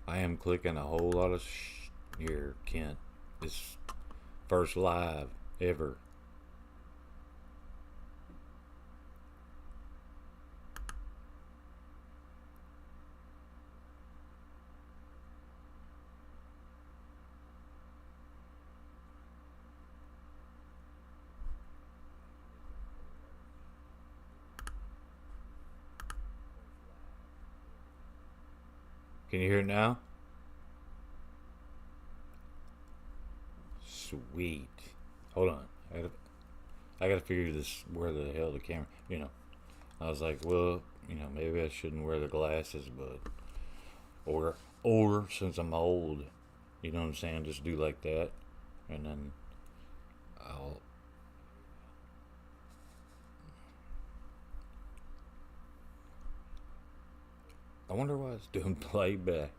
I am clicking a whole lot of here, Kent. It's first live ever. Can you hear it now? Sweet. Hold on. I gotta figure this where the hell the camera. I was like, well, maybe I shouldn't wear the glasses, but or since I'm old, you know what I'm saying, just do like that, and then I'll. I wonder why it's doing playback.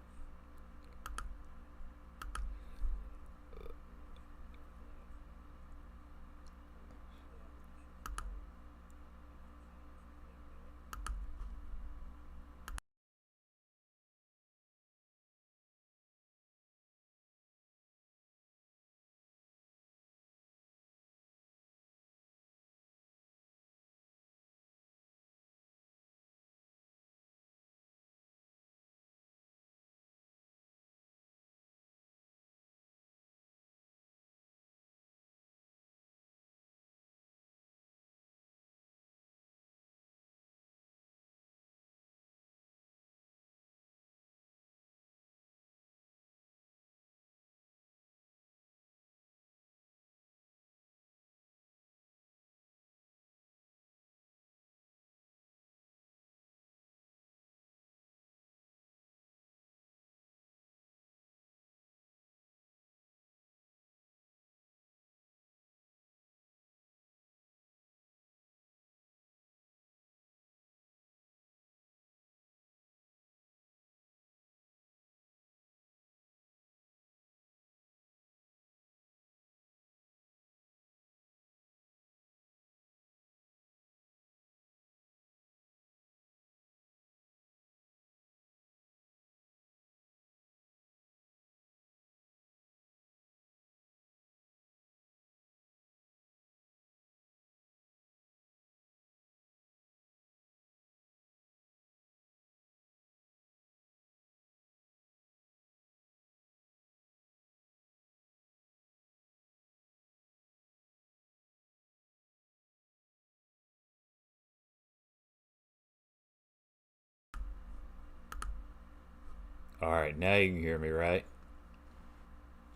All right, now you can hear me, right?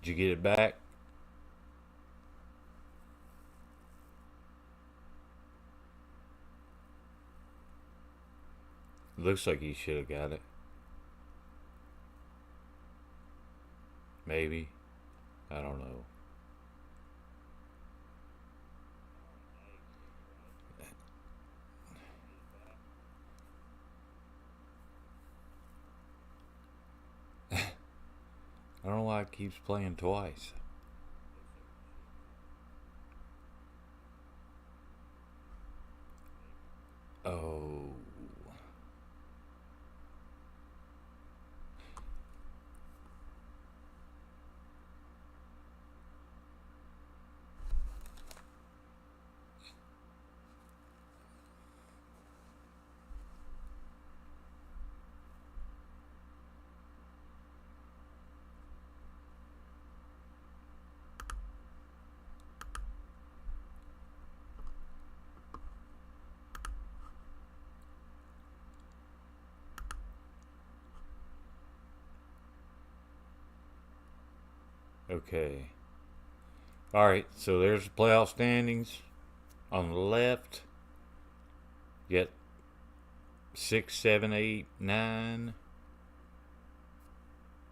Did you get it back? Looks like you should have got it. Maybe. I don't know. I don't know why it keeps playing twice. Oh. Okay. All right, so there's the playoff standings. On the left, you got 6, 7, 8, 9.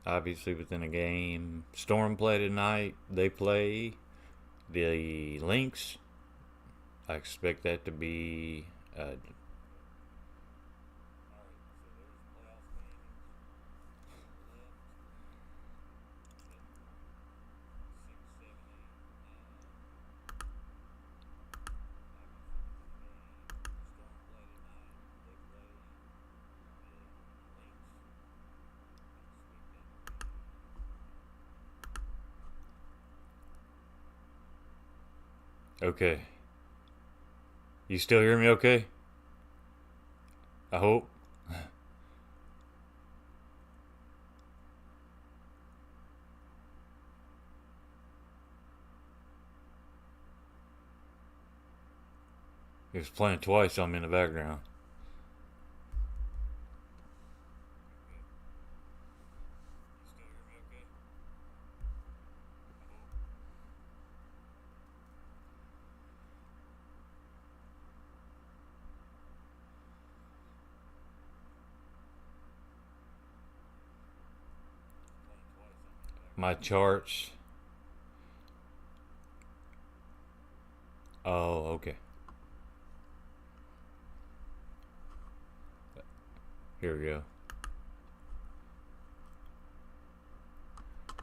Obviously within a game. Storm play tonight. They play the Lynx. I expect that to be Okay. You still hear me okay? I hope. He was playing twice on me in the background. My charts. Oh, okay. Here we go.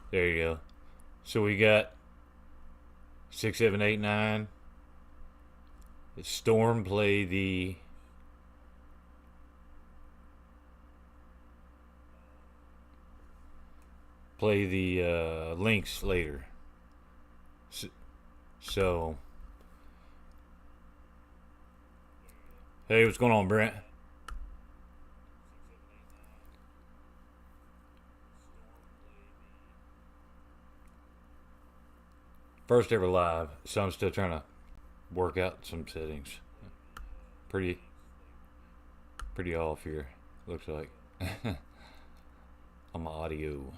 There you go. So we got 6, 7, 8, 9. Storm play the Lynx later. So, hey, what's going on, Brent? First ever live, so I'm still trying to work out some settings. Pretty, pretty off here. Looks like on my audio.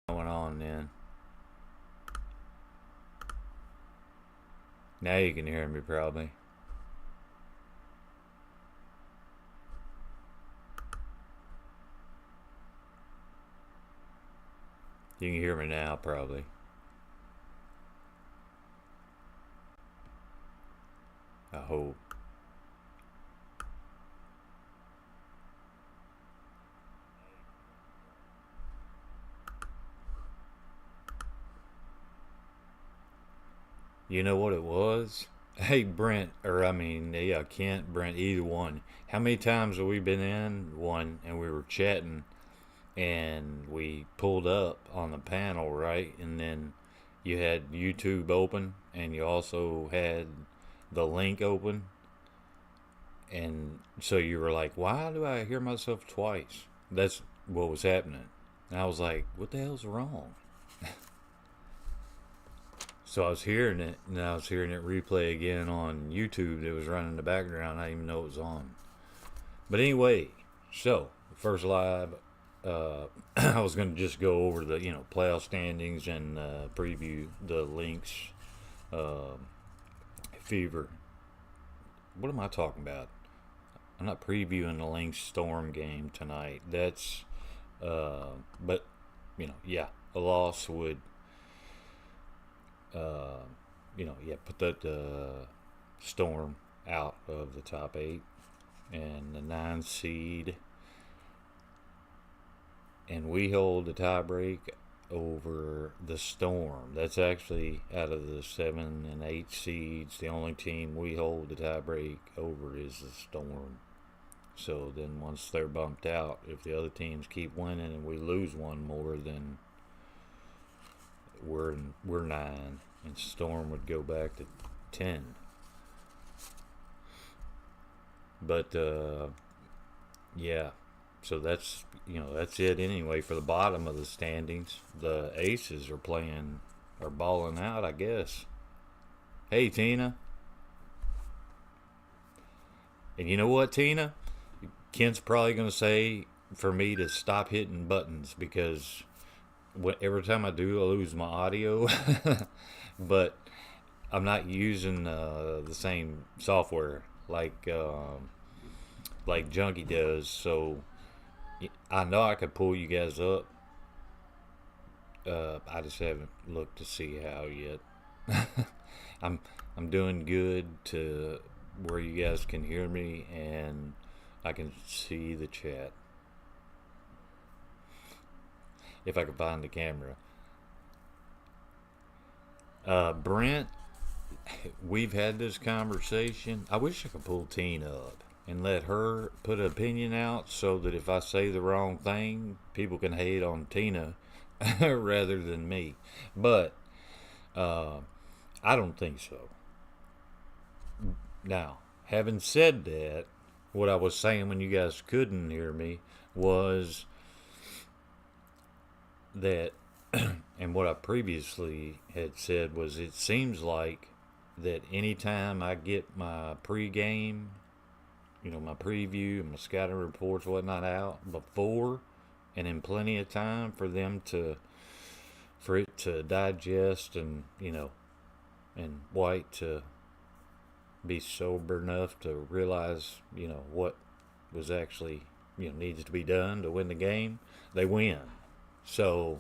Going on then. Now you can hear me probably. You can hear me now probably. I hope. You know what it was? Hey, Brent, or I mean, yeah, Kent, Brent, either one. How many times have we been in one and we were chatting and we pulled up on the panel, right? And then you had YouTube open and you also had the link open. And so you were like, why do I hear myself twice? That's what was happening. And I was like, what the hell's wrong? So I was hearing it, and I was hearing it replay again on YouTube. It was running in the background. I didn't even know it was on. But anyway, so first live, I was going to just go over the playoff standings and preview the Lynx uh, Fever. What am I talking about? I'm not previewing the Lynx Storm game tonight. That's, but yeah, a loss would uh, put that Storm out of the top eight and the 9 seed, and we hold the tiebreak over the Storm. That's actually out of the 7 and 8 seeds. The only team we hold the tiebreak over is the Storm. So then once they're bumped out, if the other teams keep winning and we lose one more, then we're 9, and Storm would go back to 10. But yeah, so that's it anyway for the bottom of the standings. The Aces are balling out, I guess. Hey, Tina. And you know what, Tina? Kent's probably going to say for me to stop hitting buttons because every time I do, I lose my audio. But I'm not using the same software like Junkie does. So I know I could pull you guys up. I just haven't looked to see how yet. I'm I'm doing good to where you guys can hear me and I can see the chat if I can find the camera. Brent, we've had this conversation. I wish I could pull Tina up and let her put an opinion out so that if I say the wrong thing, people can hate on Tina rather than me. But uh, I don't think so. Now, having said that, what I was saying when you guys couldn't hear me was that, and what I previously had said was, it seems like that anytime I get my pregame, my preview and my scouting reports, whatnot, out before and in plenty of time for it to digest and and White to be sober enough to realize what was actually needs to be done to win the game, they win. So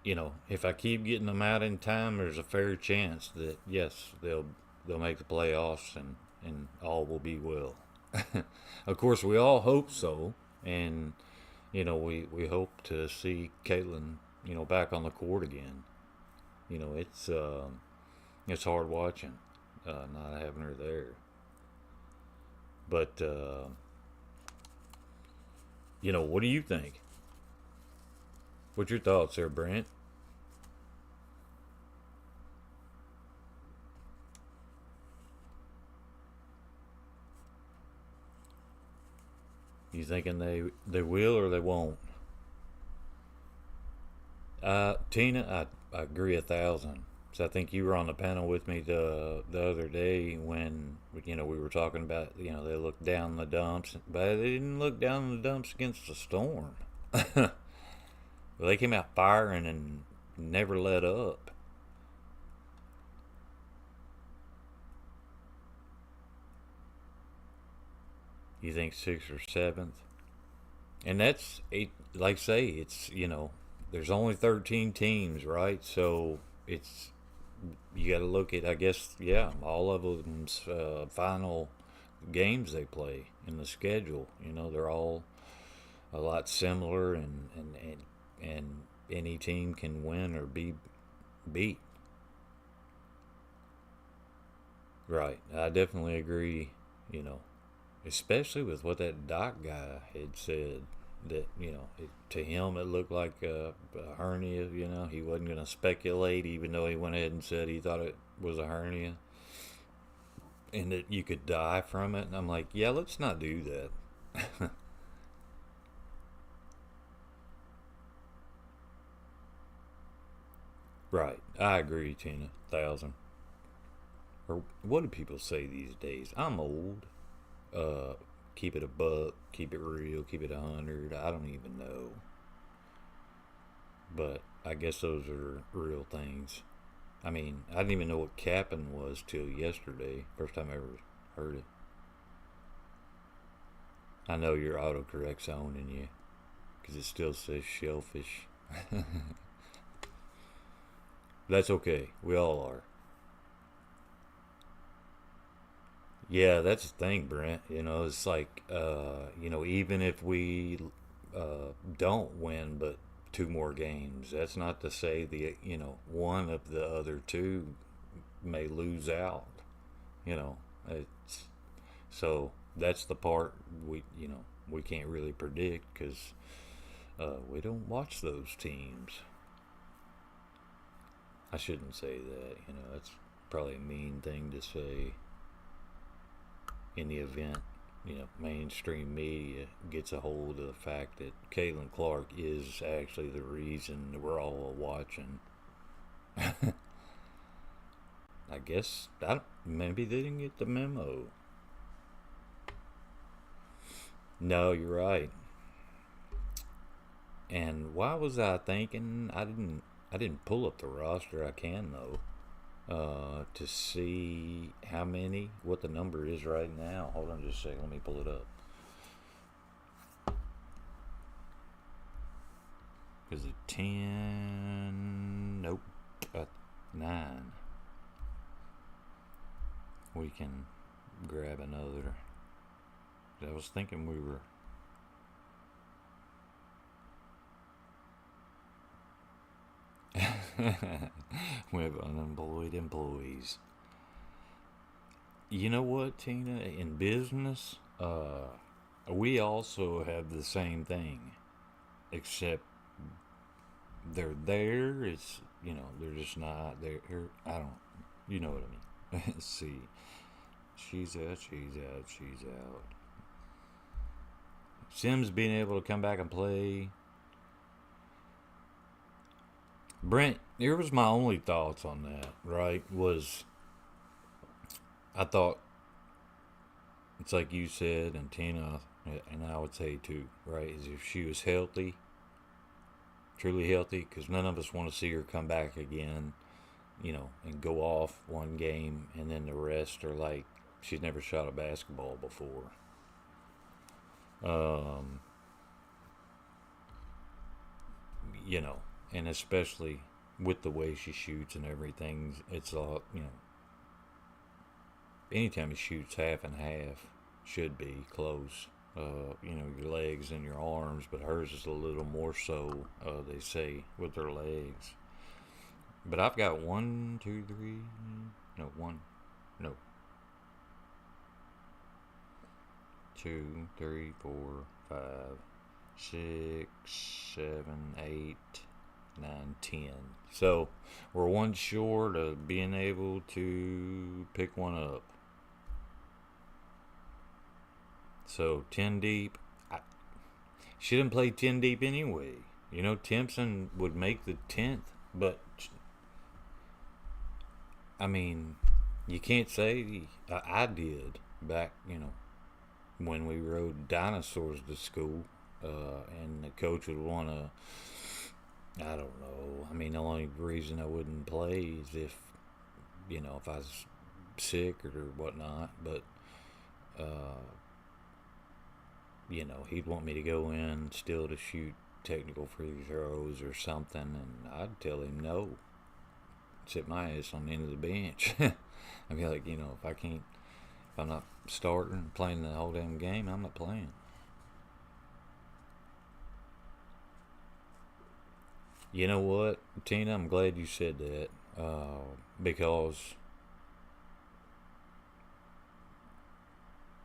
if I keep getting them out in time, there's a fair chance that yes, they'll make the playoffs and all will be well. Of course, we all hope so, and we hope to see Caitlin back on the court again. It's hard watching not having her there, but what do you think? What's your thoughts there, Brent? You thinking they will or they won't? Tina, I agree 1,000. So I think you were on the panel with me the other day when we were talking about they looked down the dumps, but they didn't look down the dumps against the Storm. Well, they came out firing and never let up. You think sixth or seventh? And that's eight. Like I say, it's there's only 13 teams, right? So it's you got to look at, I guess, yeah, all of them's final games they play in the schedule. They're all a lot similar, and any team can win or be beat. Right. I definitely agree, you know, especially with what that doc guy had said. That, to him it looked like a hernia. He wasn't going to speculate, even though he went ahead and said he thought it was a hernia and that you could die from it. And I'm like, yeah, let's not do that. Right. I agree, Tina. 1,000. Or what do people say these days? I'm old. Uh, Keep it a buck, keep it real, keep it 100. I don't even know. But I guess those are real things. I mean, I didn't even know what capping was till yesterday. First time I ever heard it. I know your autocorrect's owning you because it still says shellfish. That's okay. We all are. Yeah, that's the thing, Brent. It's like, even if we don't win but two more games, that's not to say one of the other two may lose out. It's so that's the part we can't really predict because we don't watch those teams. I shouldn't say that. That's probably a mean thing to say in the event mainstream media gets a hold of the fact that Caitlin Clark is actually the reason we're all watching. I guess maybe they didn't get the memo. No, you're right. And why was I thinking I didn't pull up the roster? I can though. To see what the number is right now. Hold on just a second. Let me pull it up. Is it 10? Nope. 9. We can grab another. I was thinking we were. We have unemployed employees. You know what, Tina? In business, we also have the same thing, except they're there. They're just not there. I don't. You know what I mean? See, she's out. She's out. She's out. Sims being able to come back and play. Brent, here was my only thoughts on that. Right? Was I thought it's like you said, and Tina, and I would say too, right? Is if she was healthy, truly healthy, because none of us want to see her come back again, and go off one game, and then the rest are like she's never shot a basketball before. Um, and especially with the way she shoots and everything, it's all anytime he shoots half and half, should be close. Your legs and your arms, but hers is a little more so, they say, with her legs. But I've got one, two, three, no, one, no, two, three, four, five, six, seven, eight, 9, 10. So we're one short of being able to pick one up. So 10 deep. She didn't play 10 deep anyway. Timpson would make the 10th, but I mean, you can't say I did back, when we rode dinosaurs to school, and the coach would want to. I don't know. I mean, the only reason I wouldn't play is if I was sick or whatnot. But he'd want me to go in still to shoot technical free throws or something, and I'd tell him no. sit my ass on the end of the bench. I'd be like, if I'm not starting, playing the whole damn game, I'm not playing. You know what, Tina? I'm glad you said that because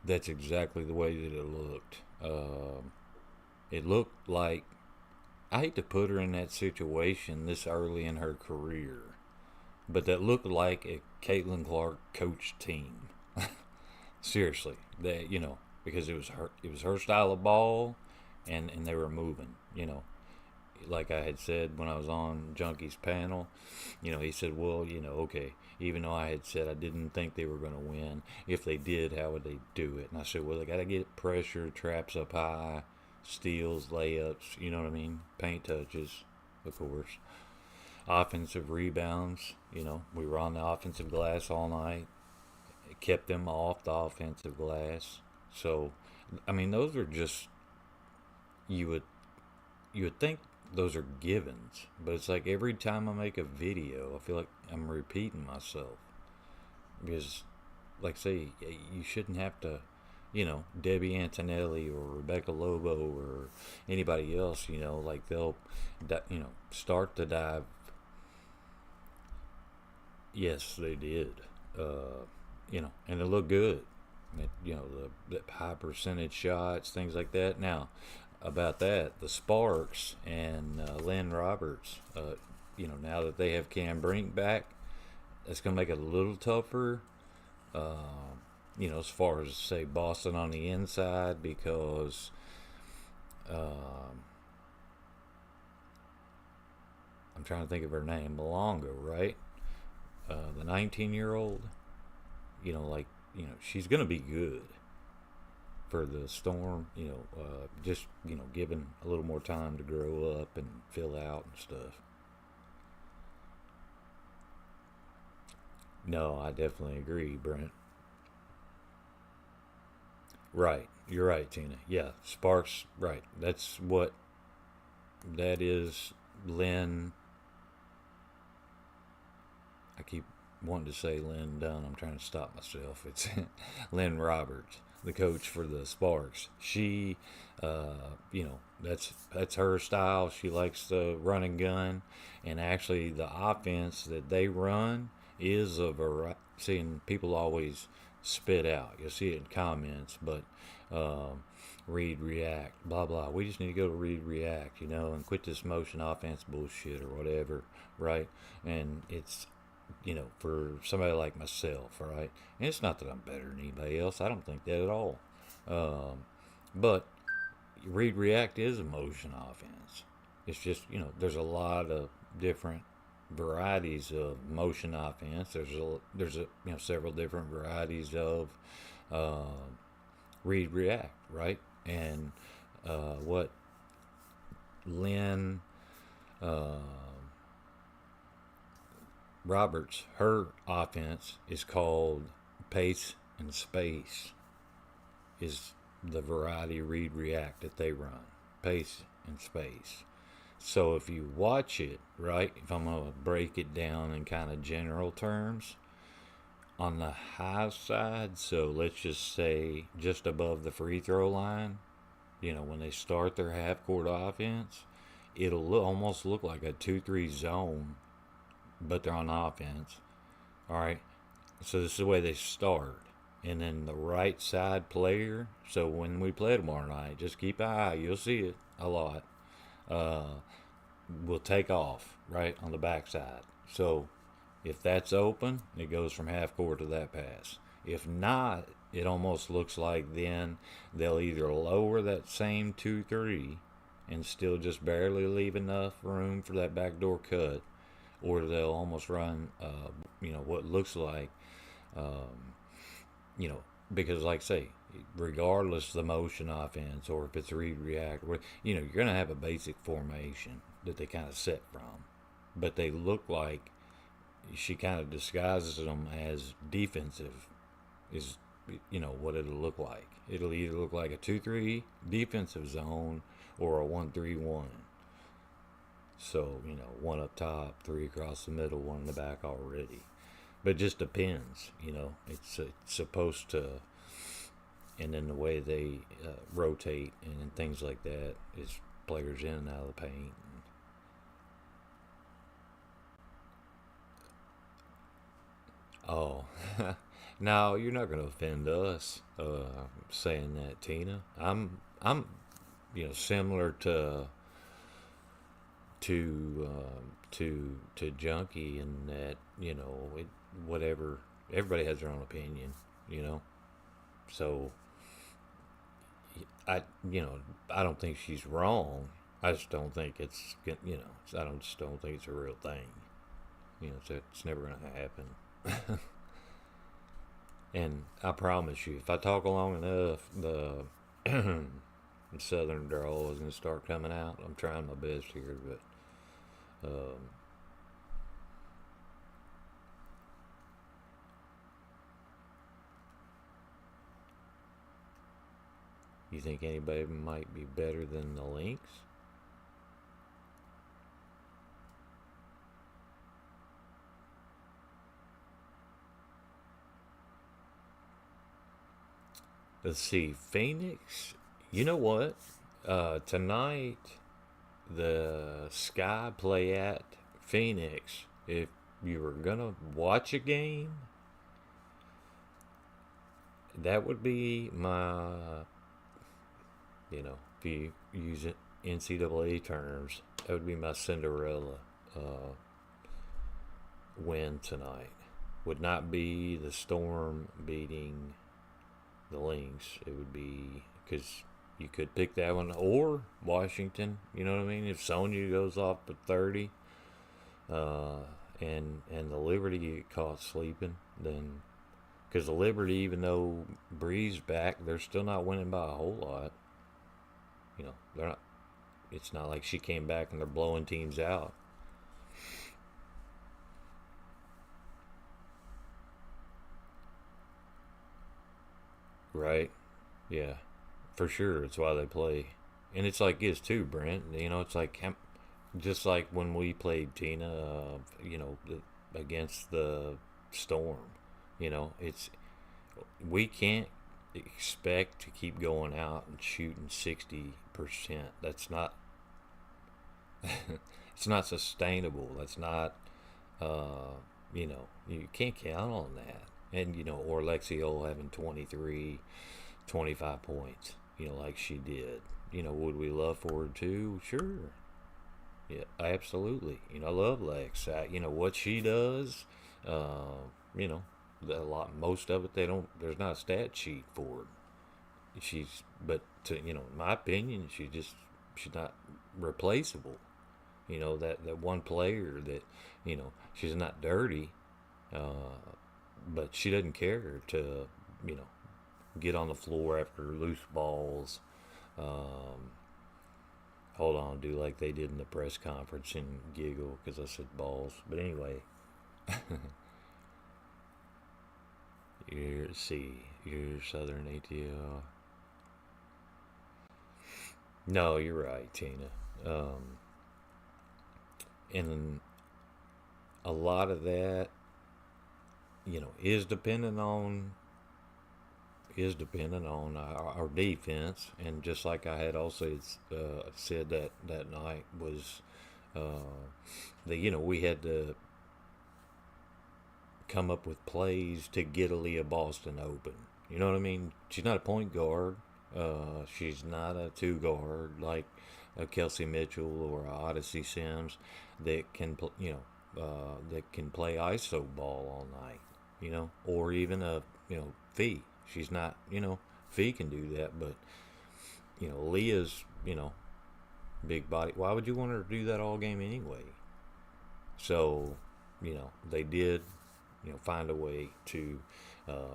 that's exactly the way that it looked. It looked like I hate to put her in that situation this early in her career, but that looked like a Caitlin Clark coach team. Seriously, because it was her style of ball, and they were moving. Like I had said when I was on Junkie's panel, he said, well, okay, even though I had said I didn't think they were going to win, if they did, how would they do it? And I said, well, they got to get pressure, traps up high, steals, layups, you know what I mean? Paint touches, of course. Offensive rebounds, we were on the offensive glass all night. It kept them off the offensive glass. So, I mean, those are just, you would think those are givens, but it's like every time I make a video, I feel like I'm repeating myself because, like, say, you shouldn't have to, Debbie Antonelli or Rebecca Lobo or anybody else, like they'll, start the dive. Yes, they did, and it looked good. The high percentage shots, things like that. Now, about that, the Sparks and Lynn Roberts, now that they have Cam Brink back, that's going to make it a little tougher, as far as, say, Boston on the inside, because I'm trying to think of her name, Malonga, right? The 19-year-old, she's going to be good for the Storm, just, given a little more time to grow up and fill out and stuff. No, I definitely agree, Brent. Right. You're right, Tina. Yeah, Sparks, right. That is Lynn. I keep wanting to say Lynn Dunn. I'm trying to stop myself. It's Lynn Roberts, the coach for the Sparks. She, that's her style. She likes the run and gun, and actually the offense that they run is a variety. Seeing people always spit out. You'll see it in comments, but read, react, blah blah. We just need to go to read, react, and quit this motion offense bullshit or whatever, right? And it's for somebody like myself, right? And it's not that I'm better than anybody else. I don't think that at all. But read react is a motion offense. It's just there's a lot of different varieties of motion offense. There's several different varieties of read react, right? And what Lynn Roberts, her offense is called pace and space, is the variety read react that they run. Pace and space. So if you watch it, right, if I'm going to break it down in kind of general terms, on the high side, so let's just say just above the free throw line, when they start their half court offense, it'll almost look like a 2-3 zone, but they're on offense. All right. So this is the way they start. And then the right side player, so when we play tomorrow night, just keep an eye. You'll see it a lot. Will take off, right, on the backside. So if that's open, it goes from half court to that pass. If not, it almost looks like then they'll either lower that same 2-3 and still just barely leave enough room for that backdoor cut, or they'll almost run, what looks like, because like I say, regardless of the motion offense or if it's read react, you're going to have a basic formation that they kind of set from, but they look like she kind of disguises them as defensive is, what it'll look like. It'll either look like a 2-3 defensive zone or a 1-3-1. So, one up top, three across the middle, one in the back already. But it just depends, It's supposed to, and then the way they rotate and things like that is players in and out of the paint. Oh, now you're not going to offend us saying that, Tina. I'm, similar to Junkie in that whatever, everybody has their own opinion, you know. So I I don't think she's wrong. I just don't think I don't just don't think it's a real thing. So it's never going to happen. And I promise you, if I talk long enough, the southern drawl is going to start coming out. I'm trying my best here, but you think anybody might be better than the Lynx? Let's see, Phoenix. You know what? Tonight, the Sky play at Phoenix. If you were gonna watch a game, that would be my, if you use it NCAA terms, that would be my Cinderella uh, win tonight. Would not be the Storm beating the Lynx. It would be because you could pick that one or Washington. You know what I mean? If Sonya goes off at 30, uh, and the Liberty get caught sleeping, then because the Liberty, even though Bree's back, they're still not winning by a whole lot. They're not. It's not like she came back and they're blowing teams out. Right? Yeah, for sure. It's why they play, and it's like this too, Brent. It's like just like when we played Tina, against the Storm. It's we can't expect to keep going out and shooting 60%. That's not. It's not sustainable. That's not. You can't count on that. And or Lexio having 23, 25 points. Like she did. Would we love for her to? Sure. Yeah, absolutely. I love Lex. What she does. You know, most of it they don't. There's not a stat sheet for it. But in my opinion, she's not replaceable. That one player that she's not dirty, uh, but she doesn't care to you know get on the floor after loose balls. Um, Hold on, do like they did in the press conference and giggle because I said balls. But anyway, you're Southern ATL. No, you're right, Tina. Um, and a lot of that, is dependent on our defense, and just like I had also said that night was that we had to come up with plays to get Aaliyah Boston open. You know what I mean? She's not a point guard. She's not a two guard like a Kelsey Mitchell or a Odyssey Sims that that can play ISO ball all night. Or even a Fee. She's not. Fee can do that, but Leah's big body. Why would you want her to do that all game anyway? So they did find a way to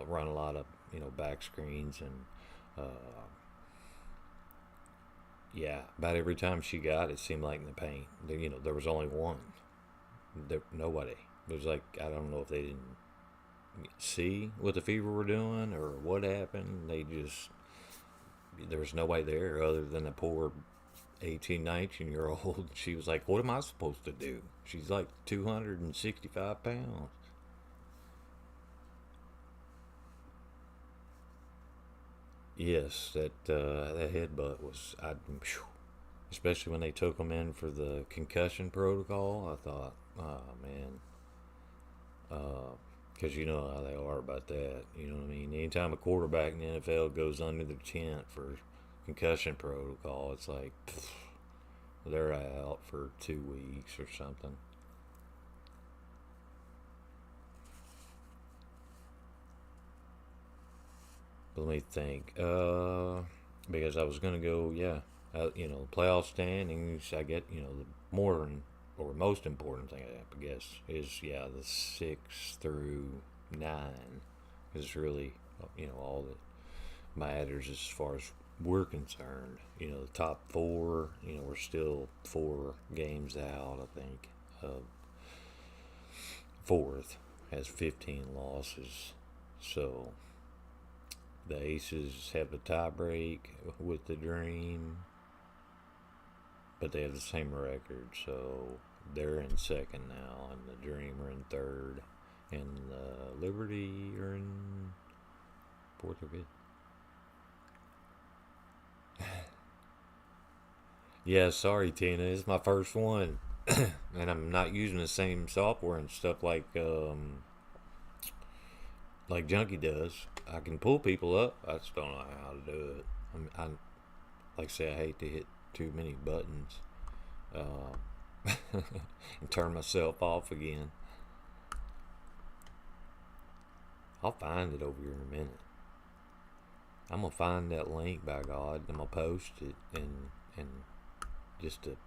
run a lot of back screens and yeah, about every time she got it seemed like in the paint there was only one. Nobody. It was like I don't know if they didn't see what the Fever were doing or what happened. There was nobody there other than a poor 18, 19-year old. She was like, what am I supposed to do? She's like 265 pounds. Yes, that headbutt was, especially when they took him in for the concussion protocol. I thought, oh man, because you know how they are about that. You know what I mean? Anytime a quarterback in the NFL goes under the tent for concussion protocol, it's like they're out for 2 weeks or something. But let me think. Because I was gonna go, yeah, playoff standings. I get, the more or most important thing I guess is the 6 through 9 is really all that matters as far as we're concerned. The top four. We're still 4 games out. I think fourth has 15 losses, so the Aces have a tie break with the Dream, but they have the same record, so they're in second now, and the Dream are in third, and the Liberty are in fourth or fifth. Yeah, sorry, Tina. It's my first one, and I'm not using the same software and stuff like Junkie does. I can pull people up. I just don't know how to do it. Like I say, I hate to hit too many buttons and turn myself off again. I'll find it over here in a minute. I'm gonna find that link, by God. I'm gonna post it and just to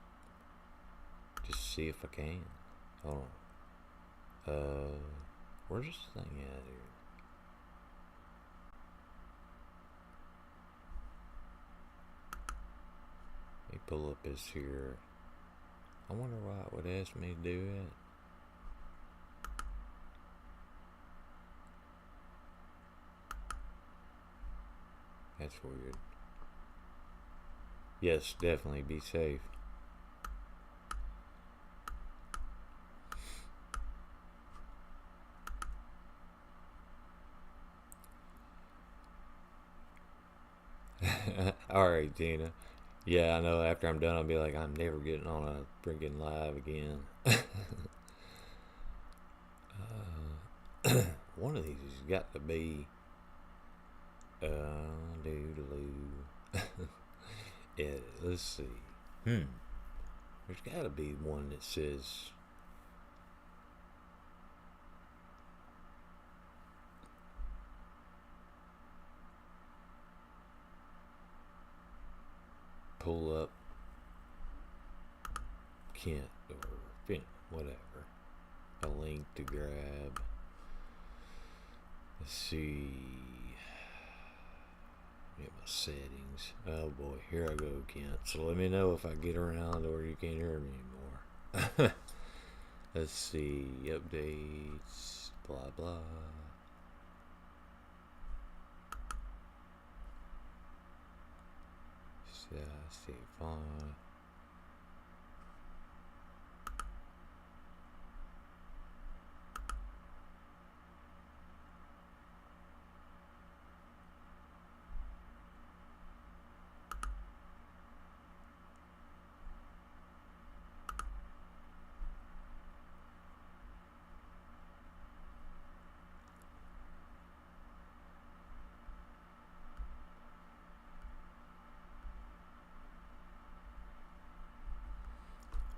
see if I can. Hold on. Where's this thing at here? Let me pull up this here. I wonder why it would ask me to do it. That's weird. Yes, definitely be safe. Alright, Tina. Yeah, I know after I'm done, I'll be like, I'm never getting on a freaking live again. One of these has got to be. Doodaloo. Yeah, let's see. There's got to be one that says. Pull up Kent or Finn, whatever. A link to grab. Let's see. Get my settings. Oh boy, here I go, Kent. So let me know if I get around or you can't hear me anymore. Let's see. Updates. Blah blah. See font.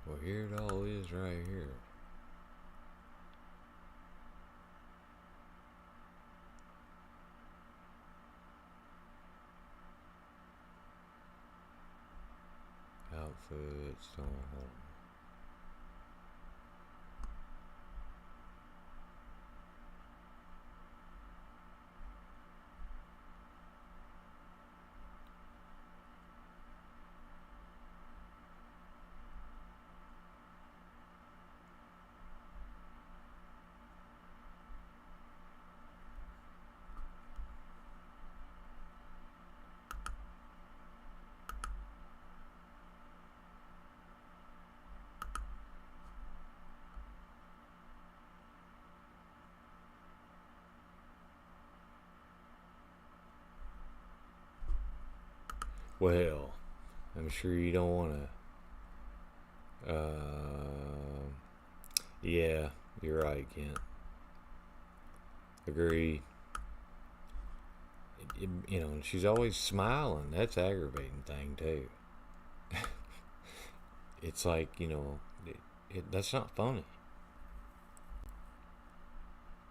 Well, here it all is right here. Outfits, Well, I'm sure you don't want to. Yeah, you're right, Kent. Agree. She's always smiling. That's aggravating thing too. It's like that's not funny.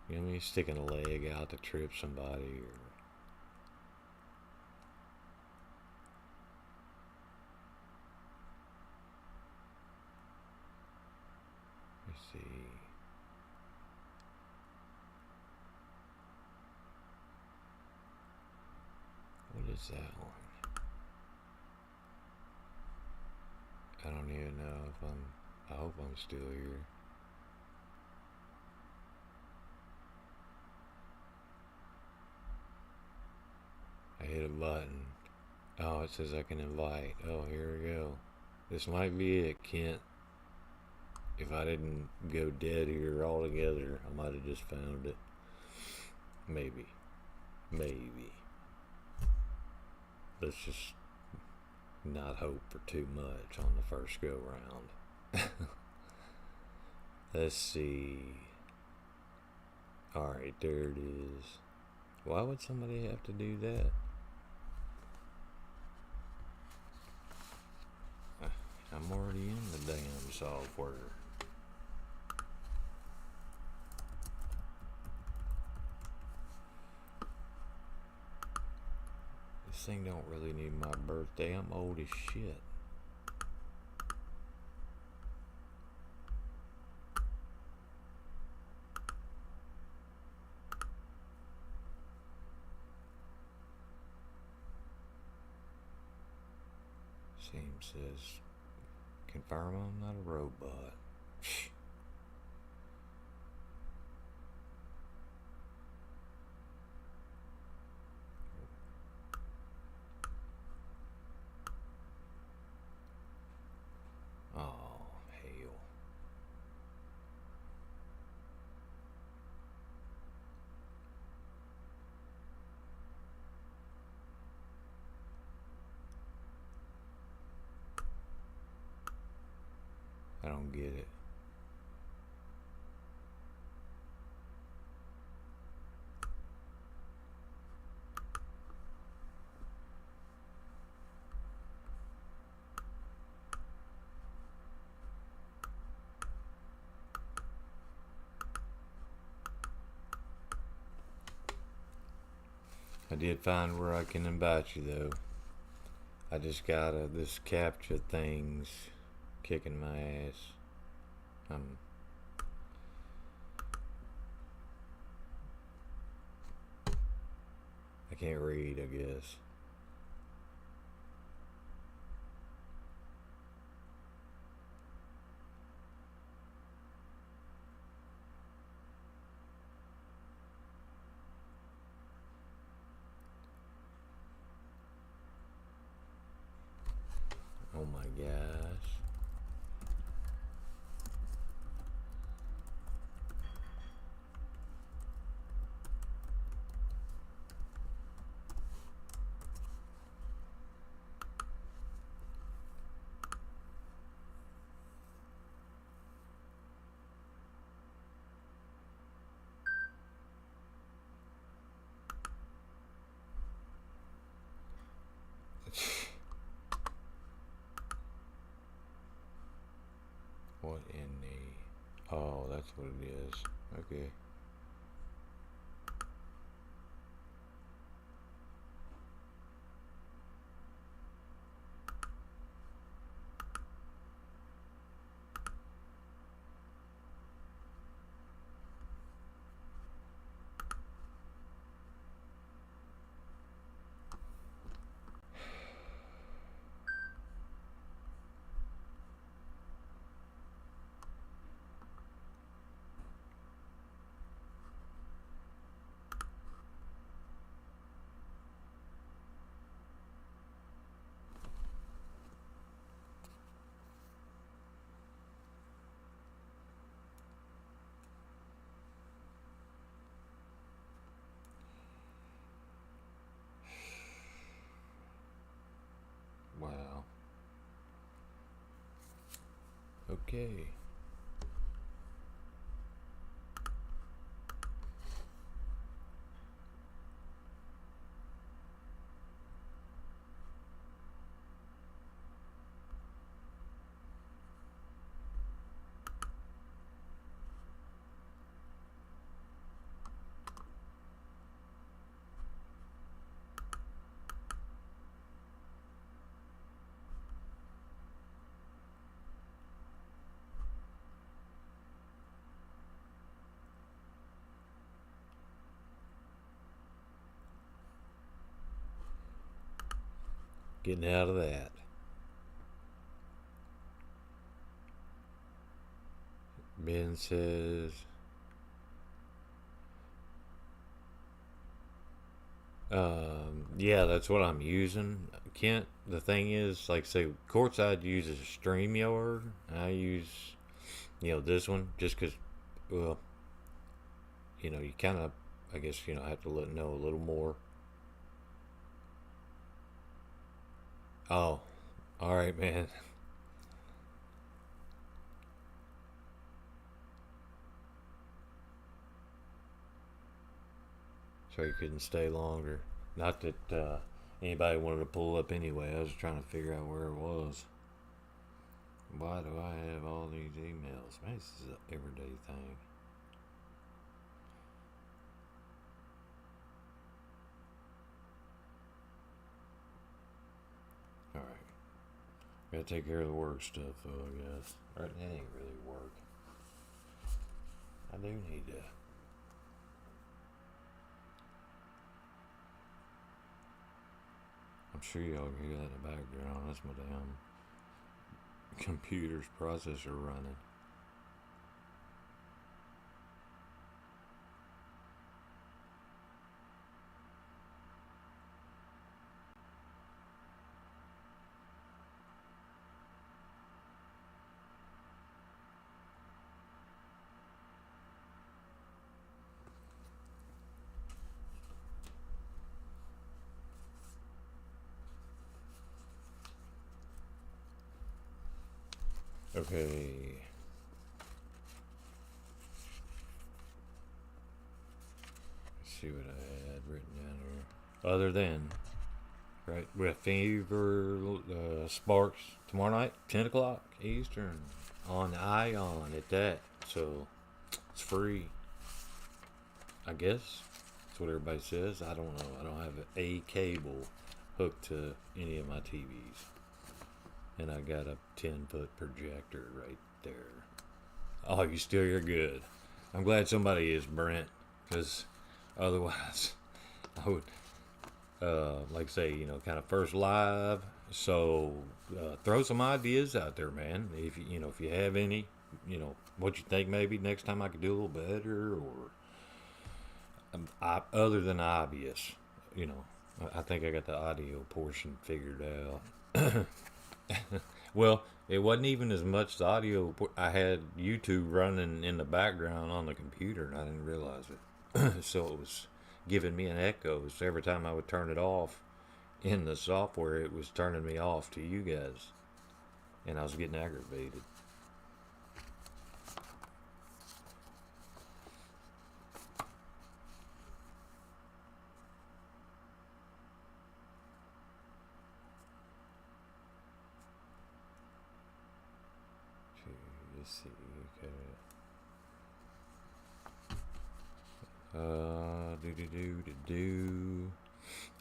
You know what I mean? Sticking a leg out to trip somebody, or let's see. What is that one? I don't even know if I hope I'm still here. I hit a button. Oh, it says I can invite. Oh, here we go. This might be it, Kent. If I didn't go dead here altogether, I might have just found it. Maybe. Maybe. Let's just not hope for too much on the first go round. Let's see. Alright, there it is. Why would somebody have to do that? I'm already in the damn software. This thing don't really need my birthday. I'm old as shit. Same says, confirm I'm not a robot. Oh, hell. I don't get it. I did find where I can invite you though. I just got this captcha thing's kicking my ass. I can't read, I guess. Oh my gosh. What in the... Oh, that's what it is. Okay. Okay. Getting out of that. Ben says, yeah, that's what I'm using. Kent, the thing is, like, say, Courtside uses StreamYard. I use, this one just because, well, you kind of, I guess, have to know a little more. Oh, all right, man. So you couldn't stay longer. Not that anybody wanted to pull up anyway. I was trying to figure out where it was. Why do I have all these emails? Man, this is an everyday thing. Alright. Gotta take care of the work stuff, though, I guess. Right, that ain't really work. I do need to. I'm sure y'all can hear that in the background. That's my damn computer's processor running. Okay. Let's see what I had written down here. Other than, right, we have Fever Sparks tomorrow night, 10 o'clock Eastern, on Ion at that. So, it's free. I guess. That's what everybody says. I don't know. I don't have a cable hooked to any of my TVs. And I got a 10-foot projector right there. Oh, you still you're good. I'm glad somebody is, Brent, because otherwise I would, like say, kind of first live. So throw some ideas out there, man. If you have any, what you think maybe next time I could do a little better, or other than obvious, I think I got the audio portion figured out. Well, it wasn't even as much the audio. I had YouTube running in the background on the computer, and I didn't realize it. So it was giving me an echo. So every time I would turn it off in the software, it was turning me off to you guys, and I was getting aggravated. Let's see. Okay. Do.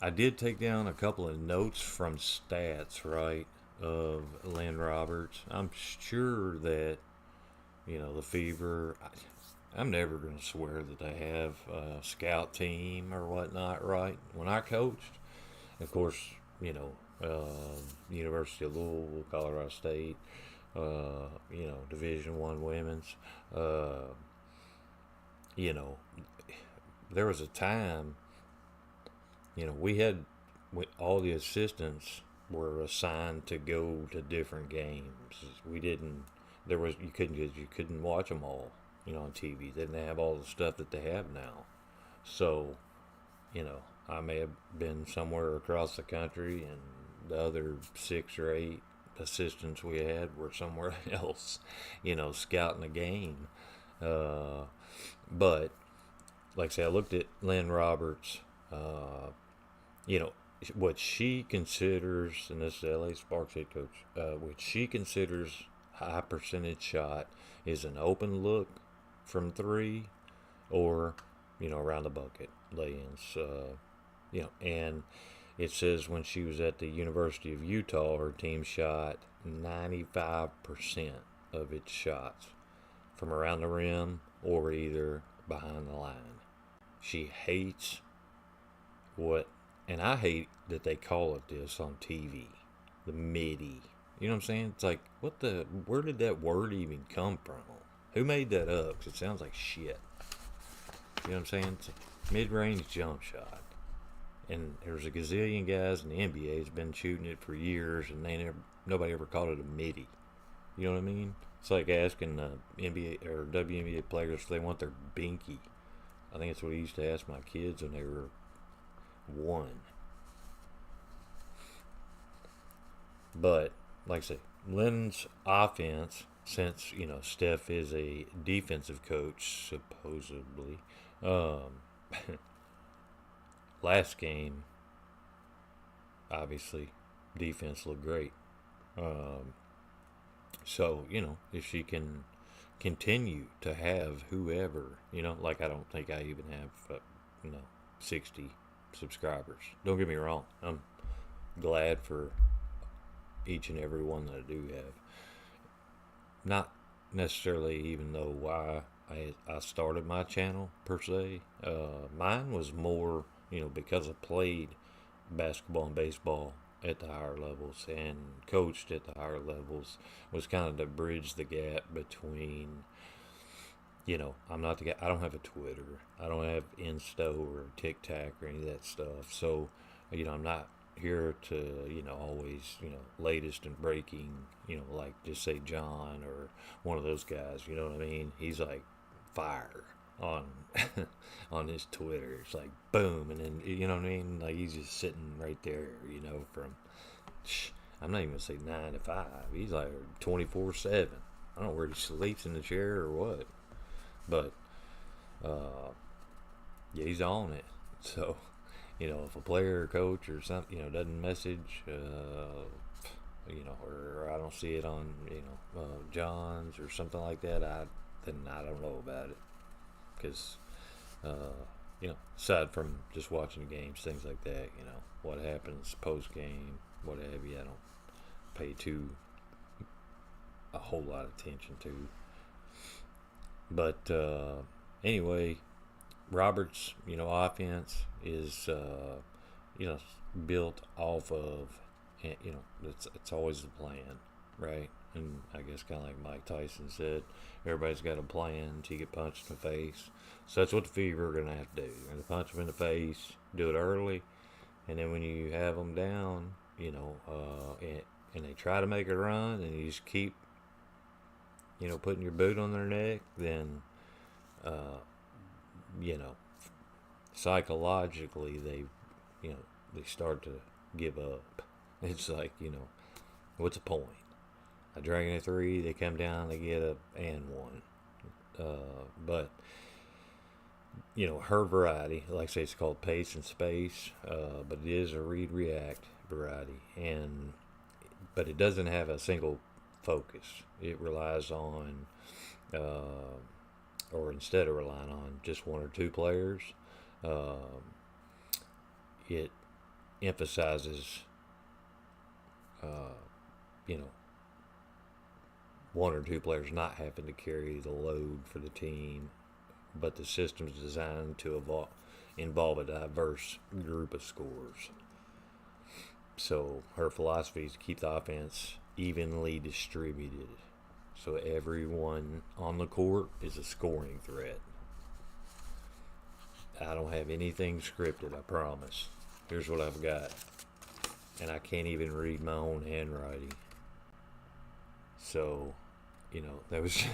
I did take down a couple of notes from stats, right, of Lynn Roberts. I'm sure that, the Fever. I'm never going to swear that they have a scout team or whatnot, right? When I coached, of course, University of Louisville, Colorado State, Division One women's. You know, there was a time, all the assistants were assigned to go to different games. We didn't. You couldn't watch them all, on TV. They didn't have all the stuff that they have now. So, I may have been somewhere across the country, and the other 6 or 8 assistants we had were somewhere else, scouting the game. But like I say, I looked at Lynn Roberts. You know what she considers, and this is LA Sparks head coach. What she considers high percentage shot is an open look from three, or around the bucket lay-ins. And it says when she was at the University of Utah, her team shot 95% of its shots from around the rim or either behind the line. She hates and I hate that they call it this on TV, the midi. You know what I'm saying? It's like, where did that word even come from? Who made that up? 'Cause it sounds like shit. You know what I'm saying? It's a mid-range jump shot. And there's a gazillion guys in the NBA that's been shooting it for years, and nobody ever called it a midi. You know what I mean? It's like asking NBA or WNBA players if they want their binky. I think that's what I used to ask my kids when they were 1. But like I say, Lynn's offense, since Steph is a defensive coach supposedly, last game obviously defense looked great. So if she can continue to have whoever, like I don't think I even have 60 subscribers. Don't get me wrong, I'm glad for each and every one that I do have. Not necessarily even though why I started my channel per se. Mine was more because I played basketball and baseball at the higher levels and coached at the higher levels, was kind of to bridge the gap between I'm not the guy. I don't have a Twitter, I don't have Insta or TikTok or any of that stuff, so I'm not here to always latest and breaking, like just say John or one of those guys. You know what I mean? He's like fire on on his Twitter. It's like boom, and then you know what I mean, like he's just sitting right there, from I'm not even gonna say 9 to 5. He's like 24/7. I don't know where he sleeps, in the chair or what, but yeah, he's on it. So if a player or coach or something doesn't message, or I don't see it on John's or something like that, then I don't know about it, because aside from just watching the games, things like that, what happens post game, what have you, I don't pay a whole lot of attention to. But anyway, Roberts offense is built off of it's always the plan, right? And I guess kind of like Mike Tyson said, everybody's got a plan until you get punched in the face. So that's what the Fever are going to have to do. They're going to punch them in the face, do it early, and then when you have them down, and they try to make a run, and you just keep, putting your boot on their neck, then, psychologically they start to give up. It's like, what's the point? I drag a 3, they come down, they get up and 1. But her variety, like I say, it's called pace and space, but it is a read react variety, but it doesn't have a single focus. It relies on, or instead of relying on just one or two players, it emphasizes, one or two players not having to carry the load for the team, but the system's designed to involve a diverse group of scorers. So her philosophy is to keep the offense evenly distributed, so everyone on the court is a scoring threat. I don't have anything scripted, I promise. Here's what I've got, and I can't even read my own handwriting. So, that was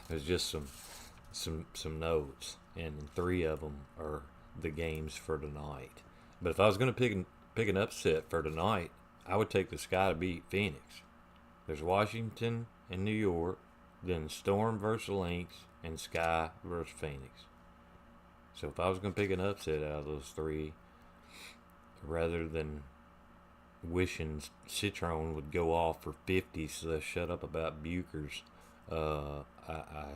it was just some notes, and 3 of them are the games for tonight. But if I was going to pick an upset for tonight, I would take the Sky to beat Phoenix. There's Washington and New York, then Storm versus Lynx, and Sky versus Phoenix. So if I was going to pick an upset out of those three, rather than wishing Citron would go off for 50 so they shut up about Bukers, I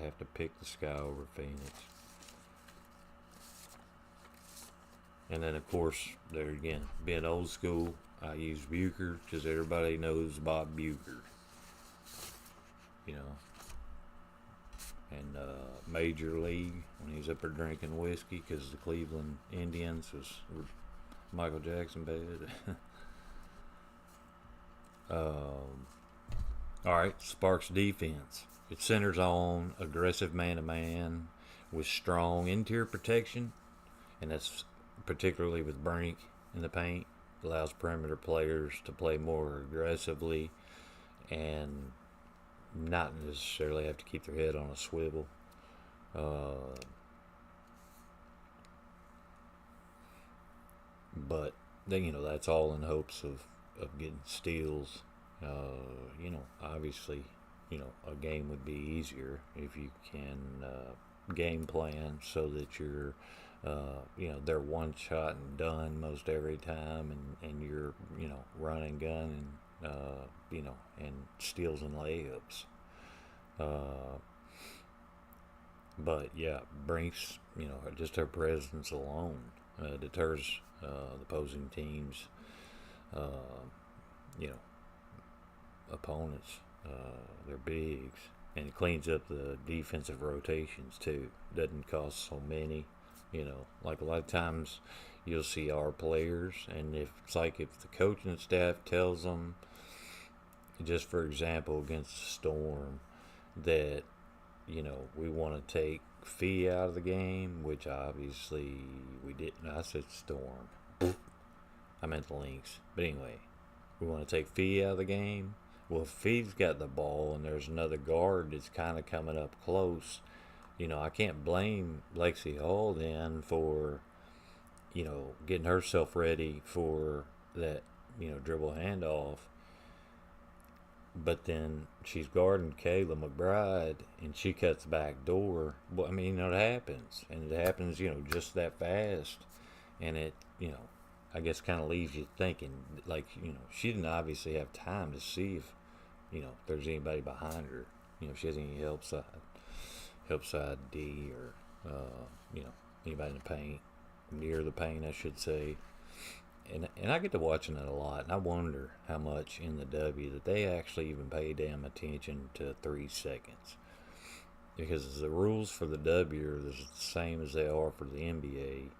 have to pick the Sky over Phoenix. And then, of course, there again, being old school, I use Bucher because everybody knows Bob Bucher. You know. And Major League, when he was up there drinking whiskey because the Cleveland Indians was Michael Jackson bad. Alright, Sparks defense. It centers on aggressive man-to-man with strong interior protection, and that's particularly with Brink in the paint. Allows perimeter players to play more aggressively and not necessarily have to keep their head on a swivel. But then, that's all in hopes of getting steals. Obviously, a game would be easier if you can game plan so that you're they're one shot and done most every time, and you're, run and gun and, and steals and layups. But yeah, Brink's, just her presence alone deters the opposing teams, opponents, their bigs, and it cleans up the defensive rotations too. Doesn't cost so many. Like a lot of times you'll see our players, and if the coaching staff tells them, just for example, against the Storm, that, we want to take Fee out of the game, which obviously we didn't. I said Storm. I meant the Lynx. But anyway, we want to take Fee out of the game. Well, if Fee's got the ball and there's another guard that's kind of coming up close, I can't blame Lexi Hall then for, getting herself ready for that, dribble handoff. But then she's guarding Kayla McBride and she cuts the back door. Well, it happens. And it happens, just that fast. And it, I guess kind of leaves you thinking, like, she didn't obviously have time to see if, there's anybody behind her. If she has any help side D or, anybody in the paint, near the paint, I should say. And I get to watching it a lot, and I wonder how much in the W that they actually even pay damn attention to 3 seconds. Because the rules for the W are the same as they are for the NBA.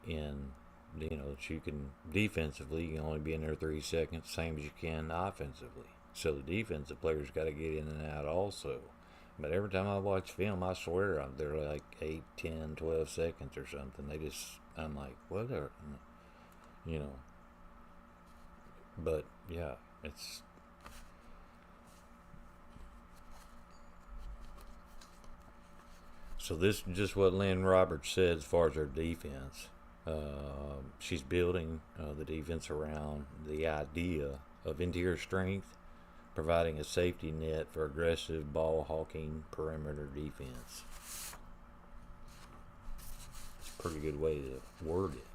In, that you can, defensively, you can only be in there 3 seconds, same as you can offensively. So the defensive players got to get in and out also. But every time I watch film, I swear they're like 8, 10, 12 seconds or something. I'm like, what are, But yeah, it's. So this is just what Lynn Roberts said as far as her defense. She's building the defense around the idea of interior strength, providing a safety net for aggressive ball hawking perimeter defense. It's a pretty good way to word it.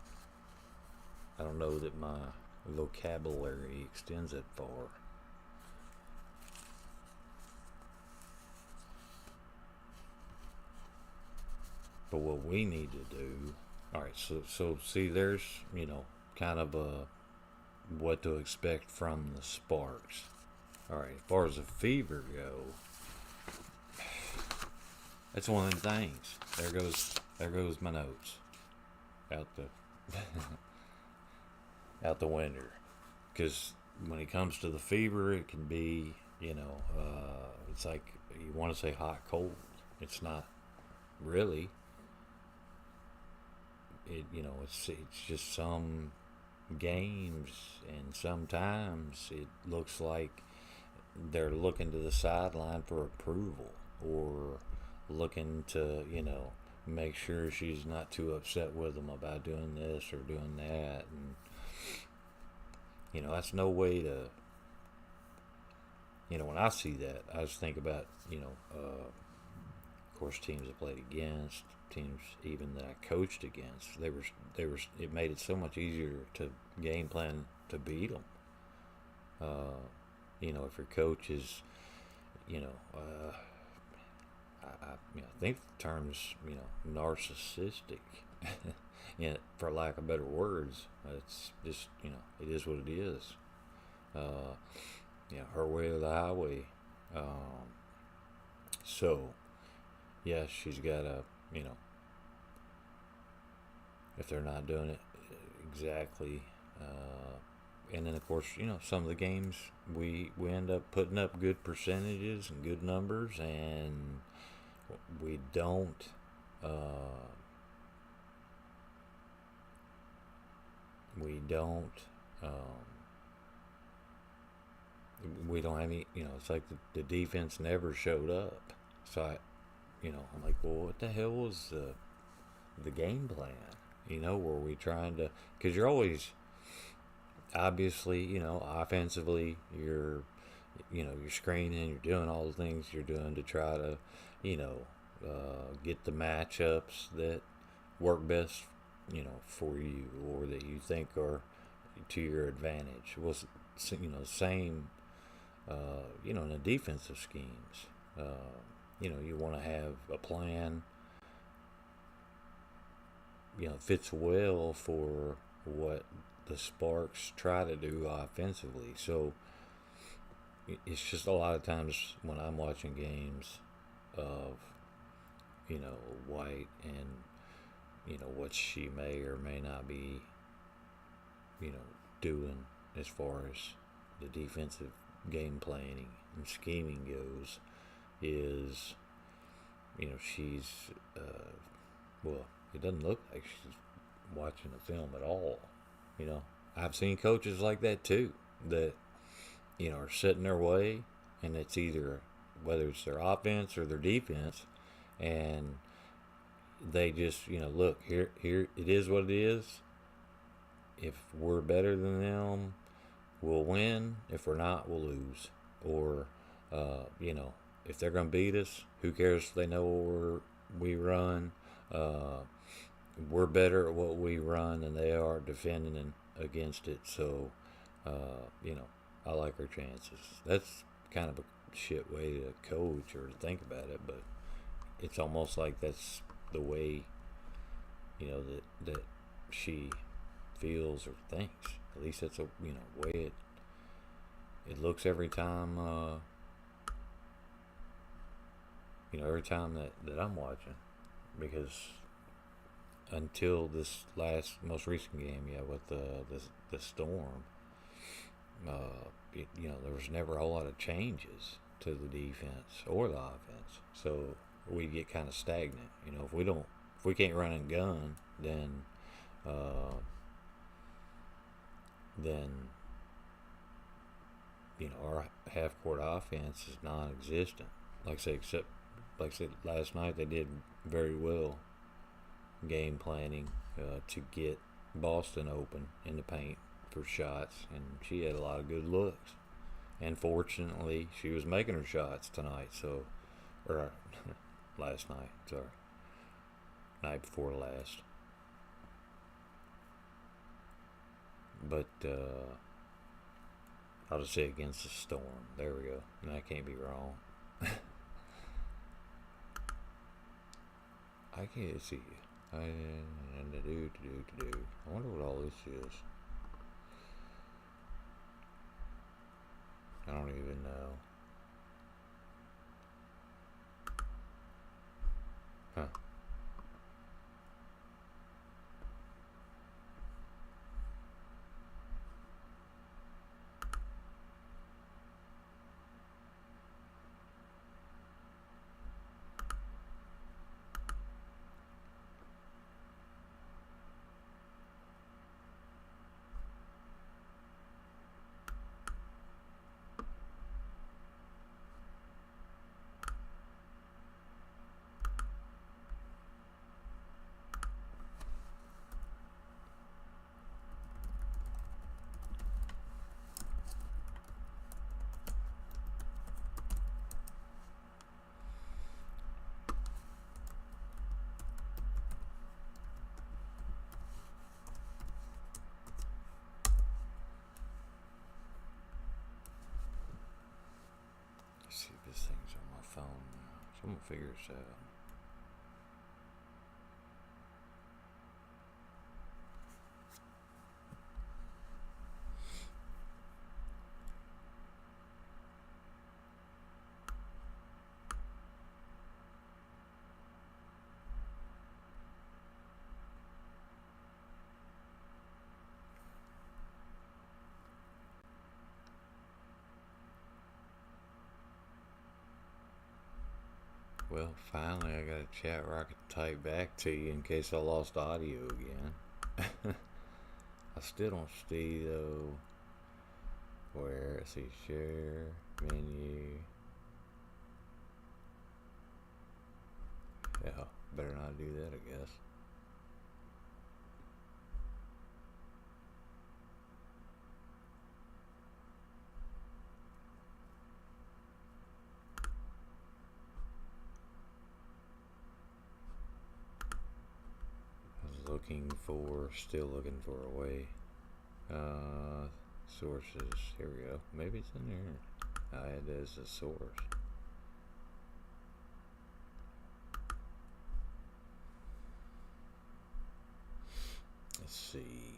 I don't know that my vocabulary extends that far. But what we need to do, alright, so see, there's, kind of what to expect from the Sparks. Alright, as far as the Fever go, that's one of them things. There goes my notes. Out the window. Because when it comes to the Fever, it can be, it's like you want to say hot, cold. It's not really. It's just some games, and sometimes it looks like they're looking to the sideline for approval, or looking to, make sure she's not too upset with them about doing this or doing that. And, that's no way to when I see that, I just think about, of course, teams I played against, teams even that I coached against. They were. It made it so much easier to game plan to beat them. If your coach is, you know, uh, I think the term's, narcissistic. For lack of better words, it's just, it is what it is. Uh, Her way or the highway. Um, so, yeah, she's got to, you know, if they're not doing it exactly. And then, of course, some of the games we end up putting up good percentages and good numbers, and we don't. We don't. Um, we don't have any. It's like the defense never showed up. So I'm like, well, what the hell was the game plan? Were we trying to? Because you're always obviously, offensively, you're screening, you're doing all the things you're doing to try to, get the matchups that work best, for you, or that you think are to your advantage. Well, same, in the defensive schemes. You want to have a plan, fits well for what the Sparks try to do offensively. So it's just a lot of times when I'm watching games of, White and, what she may or may not be, doing as far as the defensive game planning and scheming goes, is, she's, well, it doesn't look like she's watching the film at all. I've seen coaches like that too, that, are setting their way, and it's either, whether it's their offense or their defense, and they just, look, here, it is what it is. If we're better than them, we'll win. If we're not, we'll lose. Or, if they're going to beat us, who cares if they know what we run? We're better at what we run than they are defending against it. So, I like our chances. That's kind of a shit way to coach or to think about it, but it's almost like that's the way, that she feels or thinks. At least that's a way it looks every time. Every time that I'm watching, because until this most recent game, with the Storm, there was never a whole lot of changes to the defense or the offense, so we get kind of stagnant. If we can't run and gun, then our half court offense is non-existent. Like I said, last night they did very well game planning to get Boston open in the paint for shots, and she had a lot of good looks. And fortunately, she was making her shots tonight, or last night, sorry, night before last. But I'll just say against the Storm. There we go. And I can't be wrong. I can't see you. I wonder what all this is. I don't even know. Huh. figure this out. Well, finally, I got a chat where I could type back to you in case I lost audio again. I still don't see, though, where, I see share, menu. Yeah, better not do that, I guess. Still looking for a way. Sources, here we go. Maybe it's in there. I had it as a source. Let's see.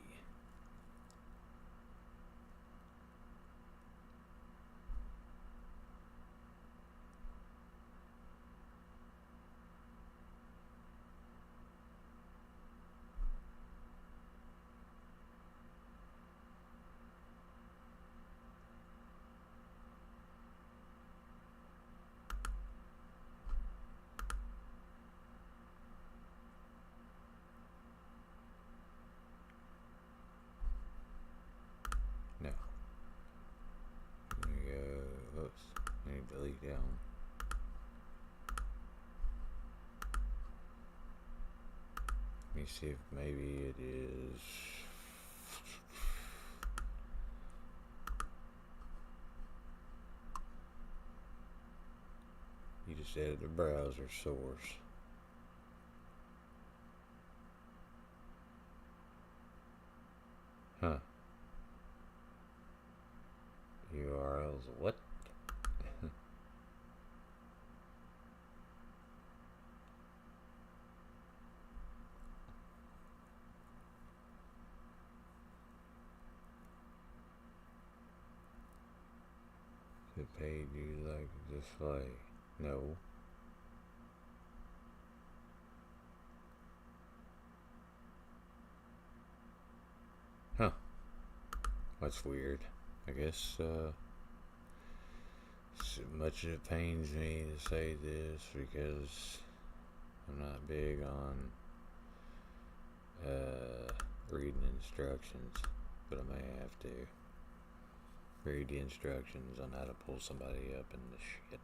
No. There we go. Oops. I need to delete that one. Let me see if maybe it is. You just added the browser source. Huh. URLs what? The page you like to display? No. Huh. That's weird. I guess, so much as it pains me to say this because I'm not big on reading instructions, but I may have to read the instructions on how to pull somebody up in the shit.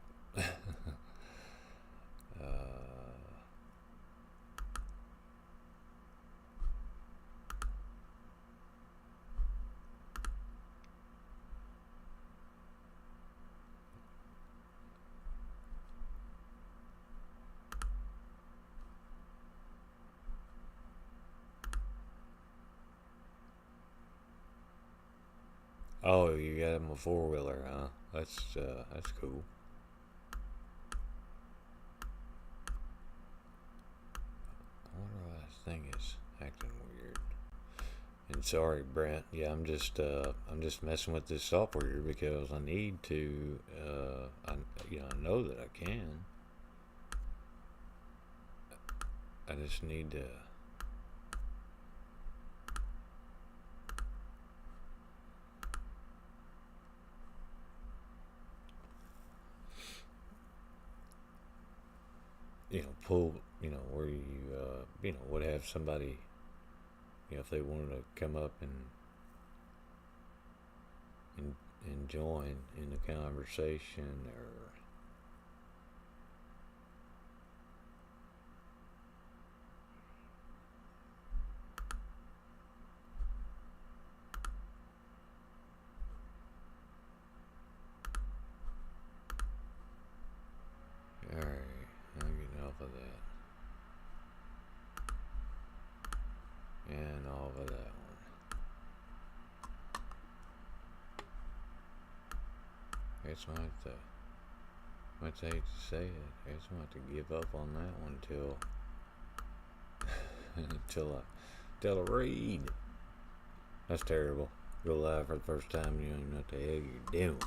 Oh, you got him a 4-wheeler, huh? That's cool. I wonder why this thing is acting weird. And sorry, Brent. Yeah, I'm just messing with this software because I need to. I know that I can. I just need to. Pull, where you, would have somebody, if they wanted to come up and join in the conversation or. Alright, I'm getting off of that. And off of that one. Guess I have to Much hate to say it. I just want to give up on that one until I read. That's terrible. Go live for the first time and you don't even know what the hell you're doing.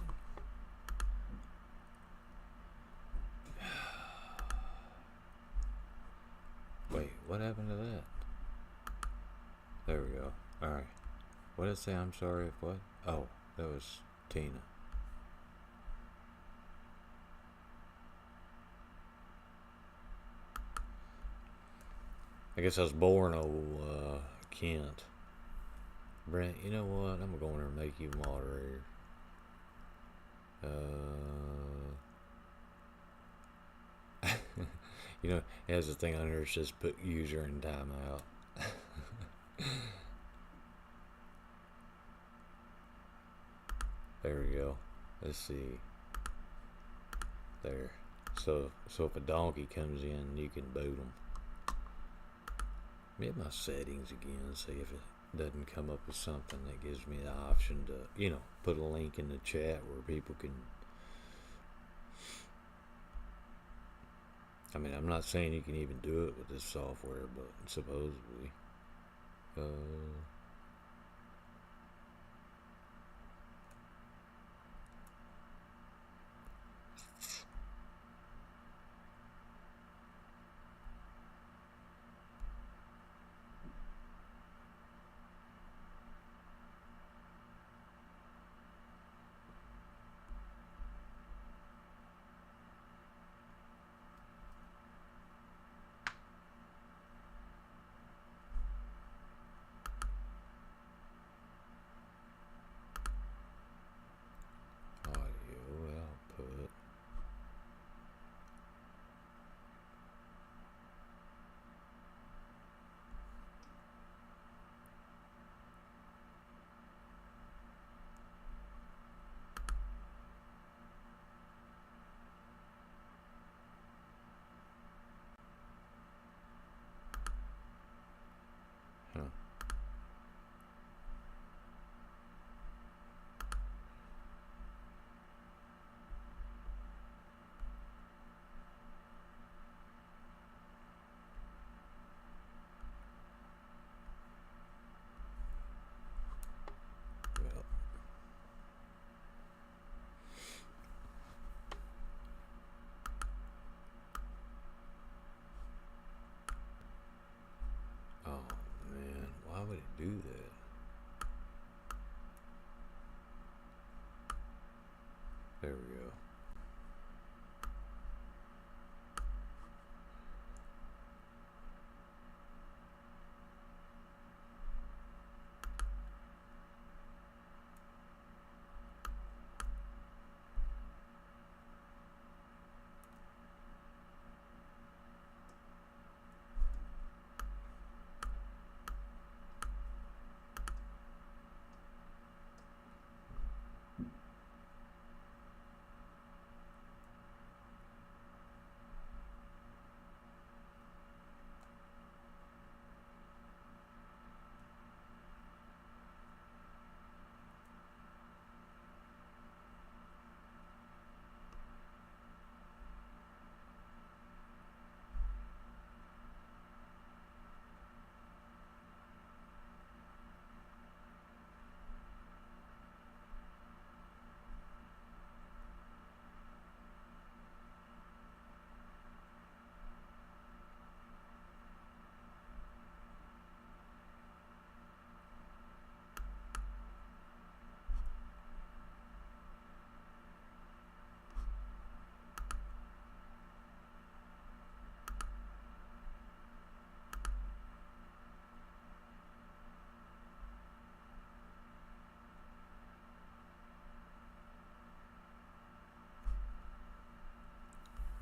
Wait, what happened to that? There we go. Alright. What did it say? I'm sorry if what? Oh, that was Tina. I guess I was born old Kent. Brent, you know what? I'm going to make you moderator. You know, it has a thing on here that says put user in timeout. There we go. Let's see. There. So if a donkey comes in, you can boot them. Hit my settings again, see if it doesn't come up with something that gives me the option to, put a link in the chat where people can. I mean, I'm not saying you can even do it with this software, but supposedly. Audio output. Huh. Well. Oh man, why would it do that? There we go.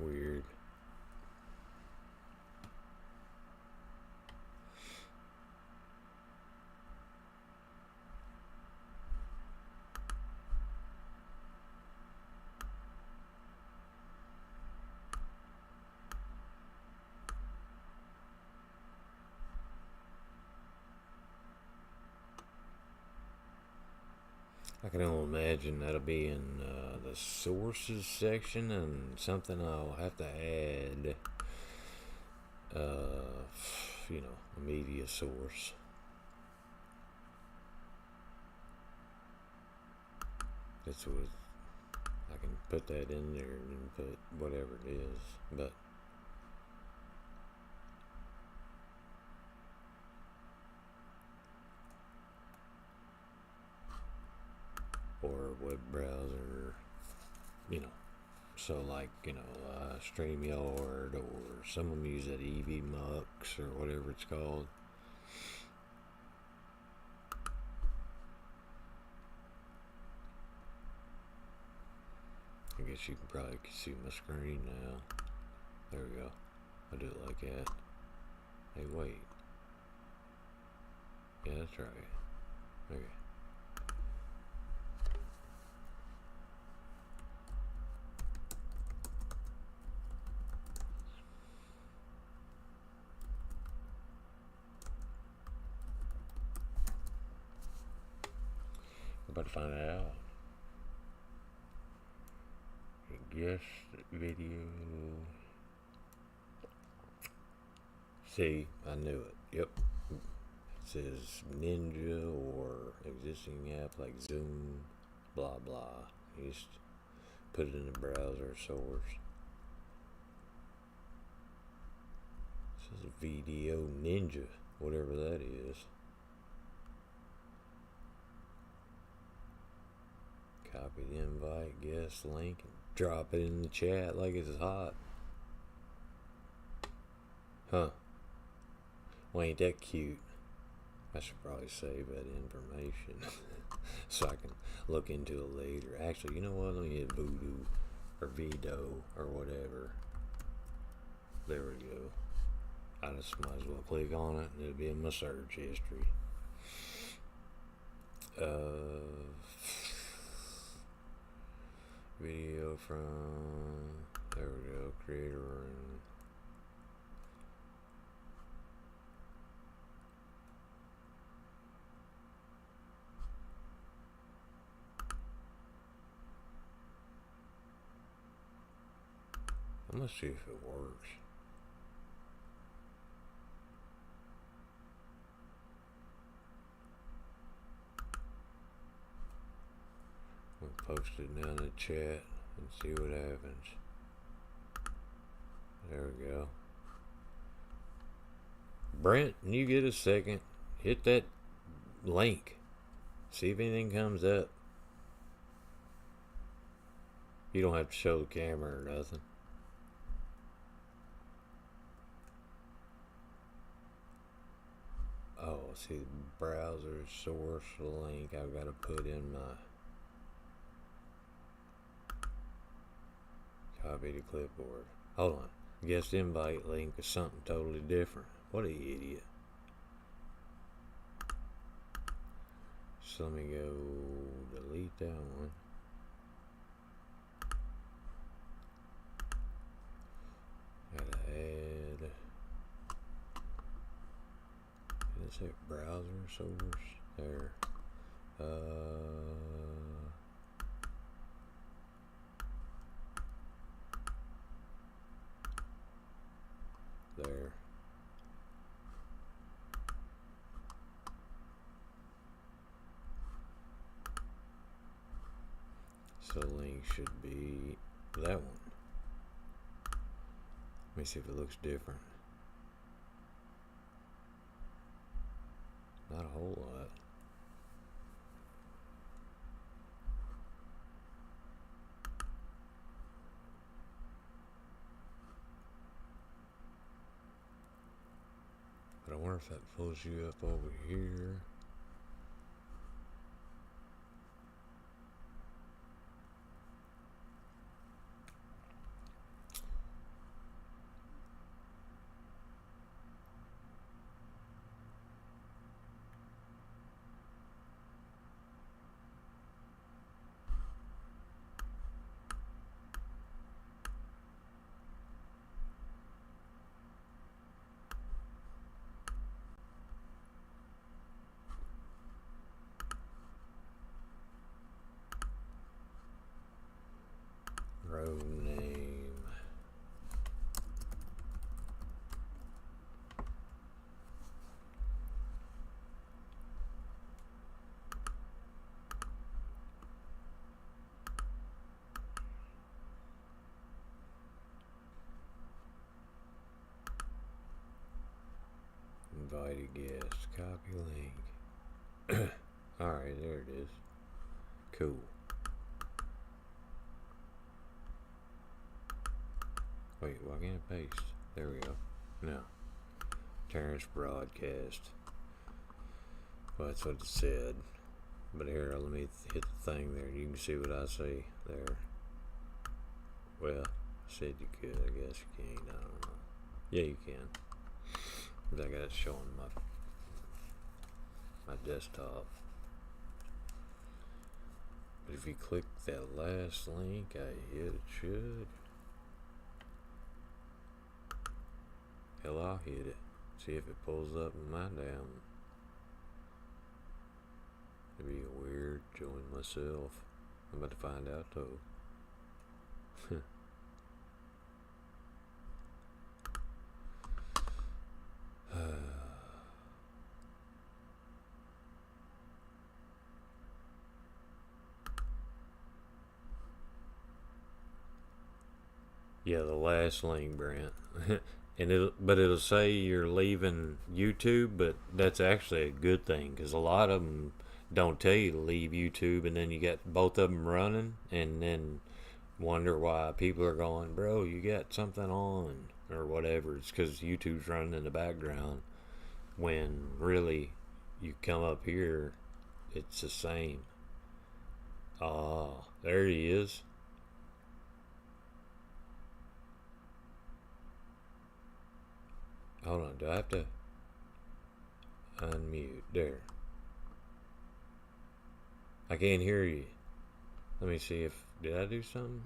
Weird. I can only imagine that'll be in the sources section and something I'll have to add. A media source. That's what I can put that in there and put whatever it is, but or web browser, so like StreamYard, or some of them use that EV Mux or whatever it's called. I guess you can probably see my screen now. There we go. I'll do it like that. Hey, wait. Yeah, that's right. Okay. I'm about to find that out. Guest video. See, I knew it. Yep. It says Ninja or existing app like Zoom, blah blah. You just put it in the browser source. It says Video Ninja, whatever that is. Copy the invite, guest link, and drop it in the chat like it's hot. Huh. Well, ain't that cute? I should probably save that information so I can look into it later. Actually, you know what? Let me hit Voodoo or Vido or whatever. There we go. I just might as well click on it and it'll be in my search history. Video from, there we go, creator and I'm gonna see if it works. We'll post it down in the chat and see what happens. There we go. Brent, when you get a second, hit that link. See if anything comes up. You don't have to show the camera or nothing. Oh, see the browser source link I've got to put in my copy to clipboard. Hold on. Guest invite link is something totally different. What an idiot. So let me go delete that one. Gotta add. Is it browser source? There. There. So link should be that one. Let me see if it looks different. Not a whole lot. But I wonder if that pulls you up over here. invited guest. Copy link. Alright, there it is. Cool. Wait, why can't I paste? There we go. No. Terrence broadcast. Well, that's what it said. But here, let me hit the thing there. You can see what I see there. Well, I said you could. I guess you can't. I don't know. Yeah, you can. But I got it showing my desktop. But if you click that last link I hit, it should. Hell, I'll hit it. See if it pulls up in my damn. It'd be weird join myself. I'm about to find out though. Yeah, the last link, Brent. But it'll say you're leaving YouTube, but that's actually a good thing because a lot of them don't tell you to leave YouTube, and then you got both of them running, and then wonder why people are going, bro, you got something on or whatever. It's because YouTube's running in the background. When really, you come up here, it's the same. Ah, there he is. Hold on, do I have to unmute? There. I can't hear you. Let me see if did I do something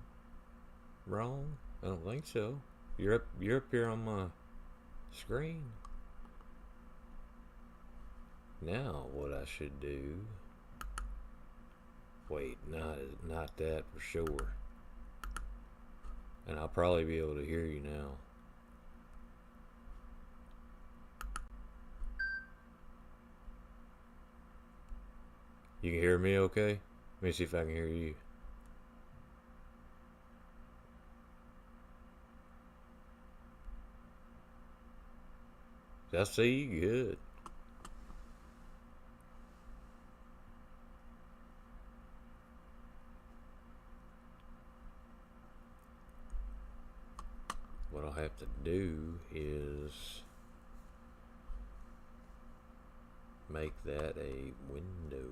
wrong? I don't think so. You're up here on my screen. Now what I should do. Wait, not that for sure. And I'll probably be able to hear you now. You can hear me okay? Let me see if I can hear you. I see you good. What I'll have to do is make that a window.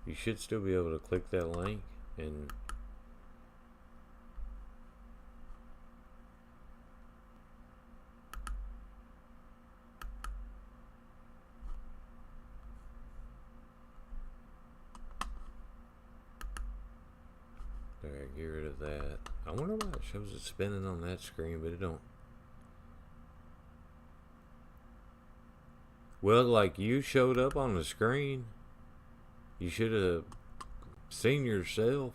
You should still be able to click that link and there, get rid of that. I wonder why it shows it spinning on that screen, but it don't. Well, like you showed up on the screen. You should have seen yourself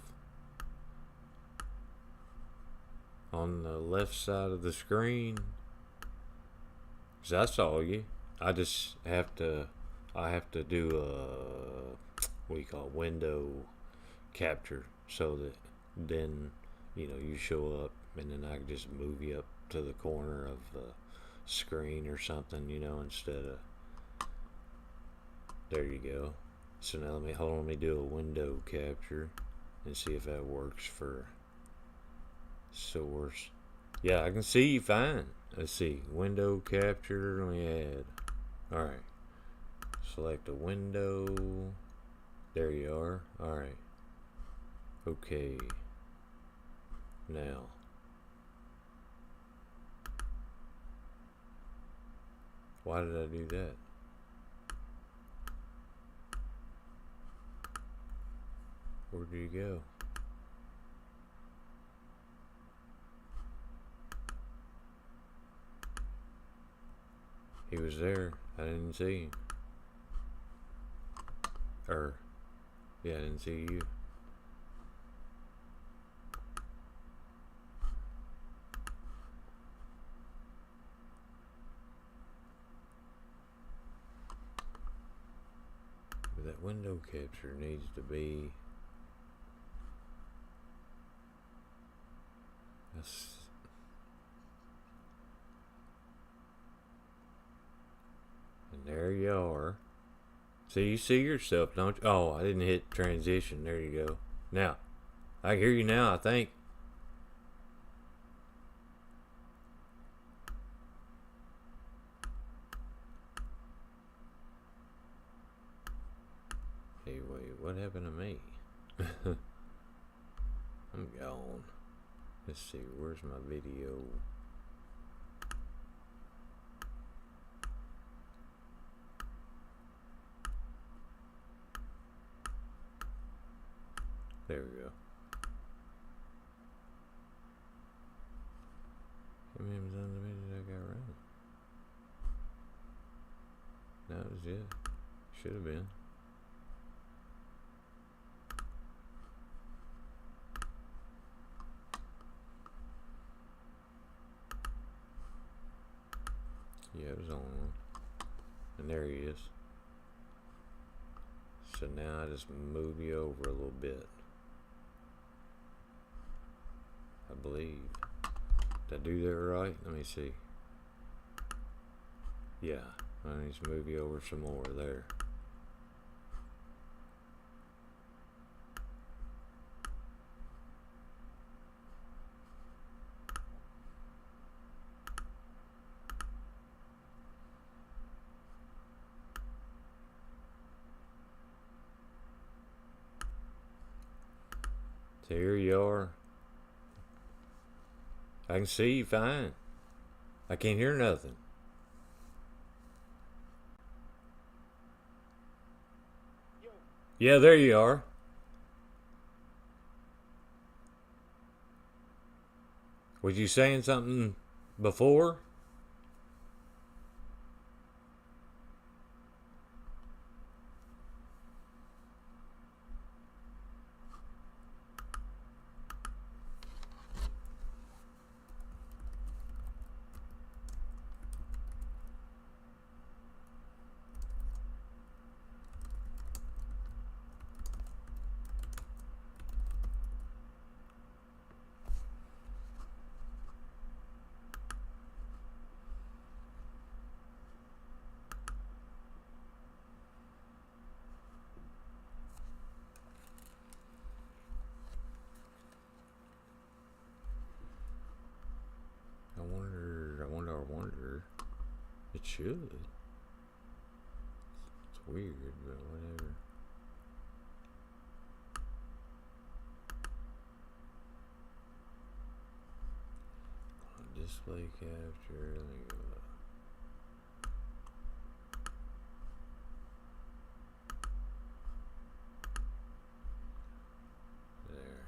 on the left side of the screen. Cause I saw you. I just have to. I have to do a what you call window capture so that then you show up and then I can just move you up to the corner of the screen or something. Instead of there you go. So now let me do a window capture and see if that works for source. Yeah, I can see you fine. Let's see, window capture, let me add. Alright, select a window. There you are. Alright. Okay. Now. Why did I do that? Where did he go? He was there. I didn't see him. Yeah, I didn't see you. capture needs to be. And there you are. See, you see yourself, don't you? Oh, I didn't hit transition. There you go. Now, I hear you now, I think. Hey, wait, what happened to me? I'm gone. Let's see, where's my video? There we go. How many was on the video I got wrong? That was it. Should have been. Yeah, it was on one. And there he is. So now I just move you over a little bit. I believe. Did I do that right? Let me see. Yeah, I need to move you over some more there. So here you are. I can see you fine. I can't hear nothing. Yeah, there you are. Was you saying something before? I wonder. It should. It's weird, but whatever. Display capture. Let me go up. There.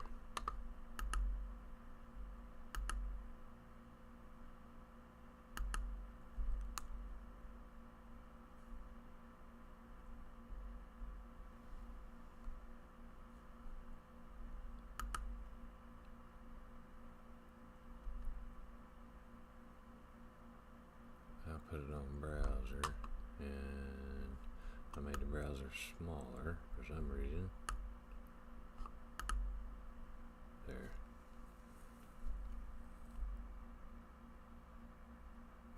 I'll put it on browser, and I made the browser smaller for some reason. There.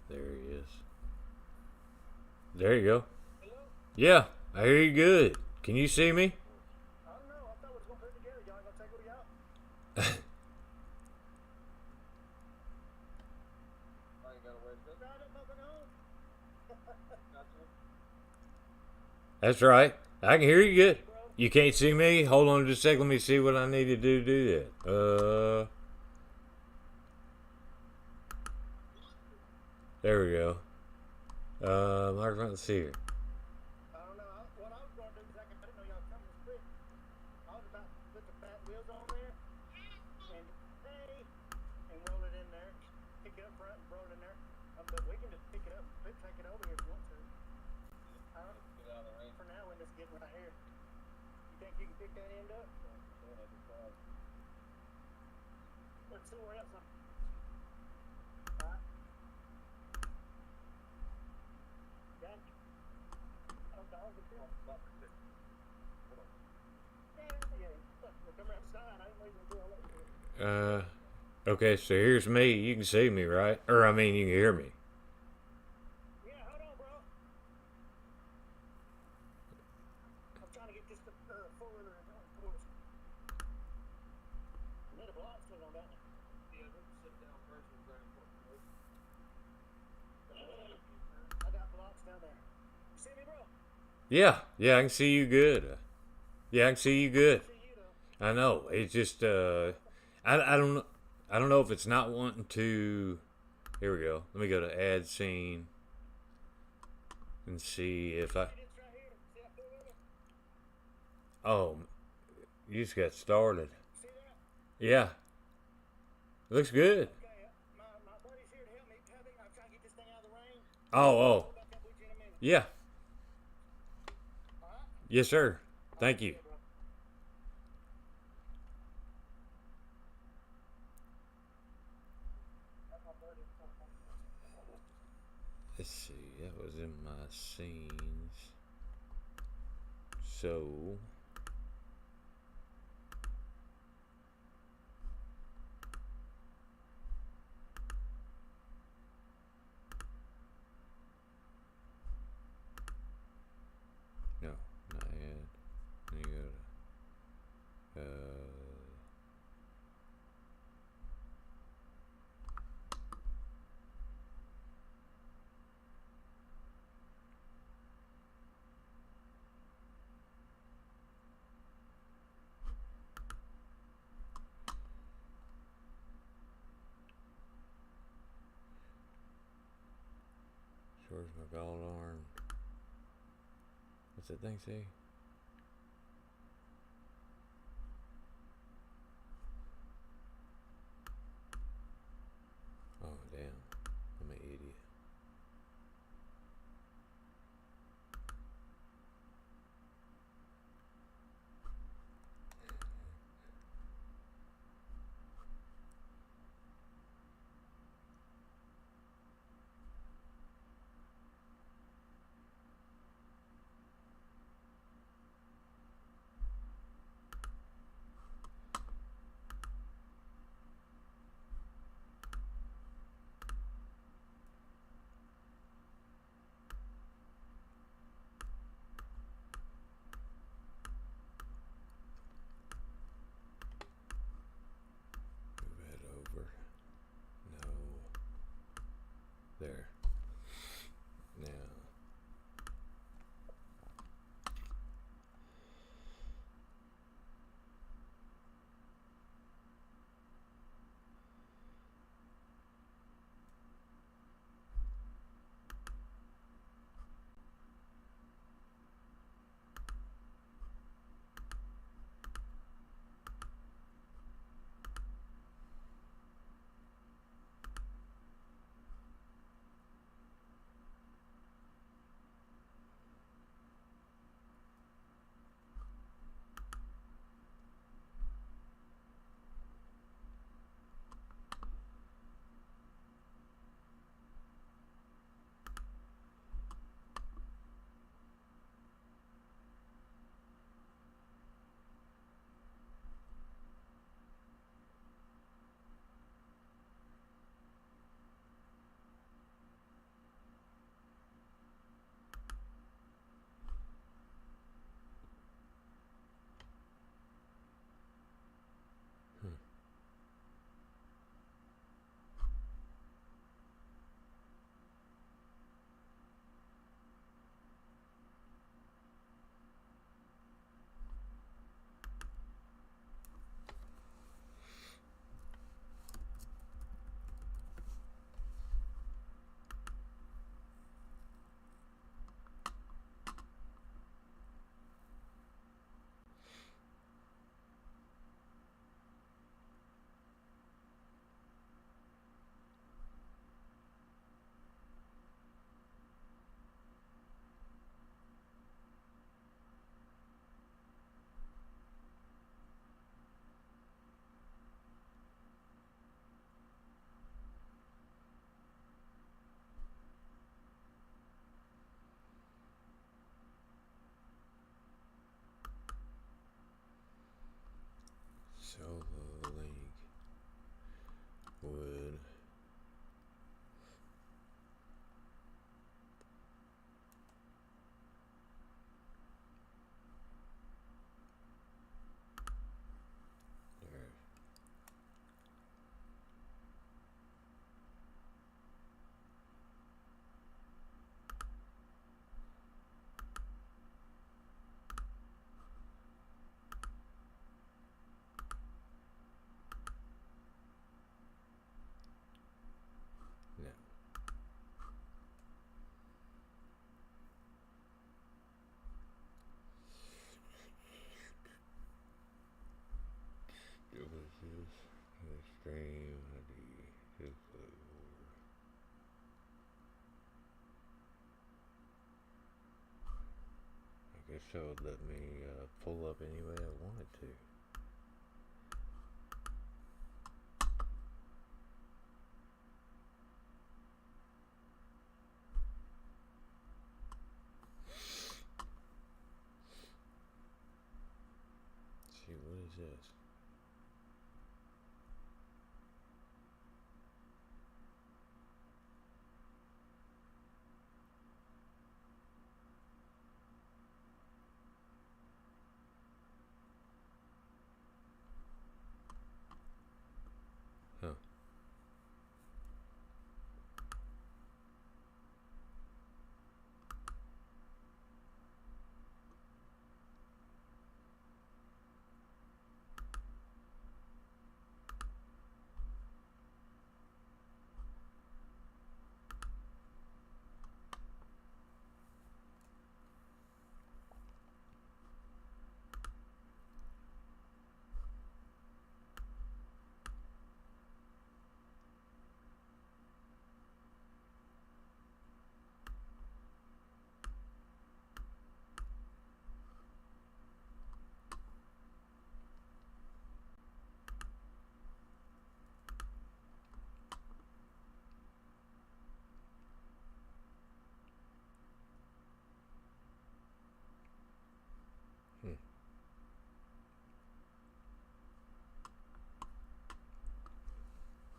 There he is. There you go. Hello? Yeah, I hear you good. Can you see me? I don't know. I thought we was gonna put it together. Y'all ain't gonna take it out? I ain't got a way to go. I don't fucking know. Gotcha. That's right. I can hear you good. You can't see me? Hold on just a second. Let me see what I need to do that. There we go. Let's see here. I don't know. What I was gonna do is I didn't know y'all was coming this quick. I was about to put the fat wheels on there and roll it in there. Pick it up front and roll it in there. But we can just pick it up and take it over here if you want to. Get out of the rain. For now, we're just getting right here. You think you can pick that end up? Let's see where else. Alright. Got it. Okay, so here's me. You can see me, right? Or, I mean, you can hear me. Yeah, hold on, bro. I'm trying to get this four-wheeler in course. And then the block's still on that one. Yeah, let's sit down first and grab it. I got blocks down there. You see me, bro? Yeah, yeah, I can see you good. Yeah, I can see you good. See you, though. I know. It's just, I don't know. I don't know if it's not wanting to. Here we go. Let me go to add scene and see if I. See this right here? See that four-wheeler? Oh, you just got started. See that? Yeah, looks good. Okay, my buddy's here to help me. I'm trying to get this thing out of the rain. Oh, I'll oh, go back up with you in a minute. yeah. All right? Yes, sir. Thank you. Okay, bro. That's my buddy. Let's see. That was in my scenes. So. No, not add. Then you go to. Where's my gold arm? What's that thing say? Oh, damn. I'm an idiot. It was this extreme ID. I guess that would let me pull up any way I wanted to. Let's see, what is this? Huh.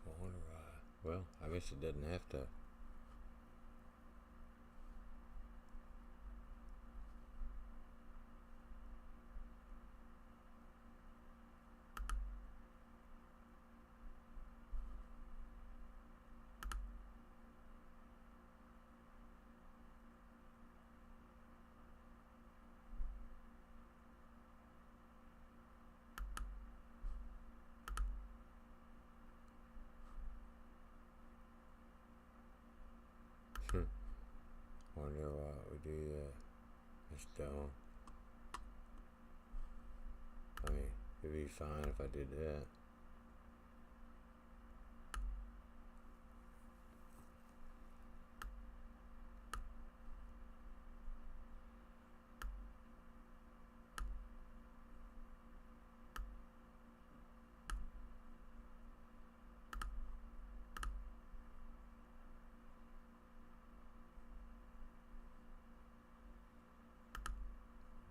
I wonder why. Well, I guess it doesn't have to. Wonder why we do that. It's dumb. I mean, it'd be fine if I did that.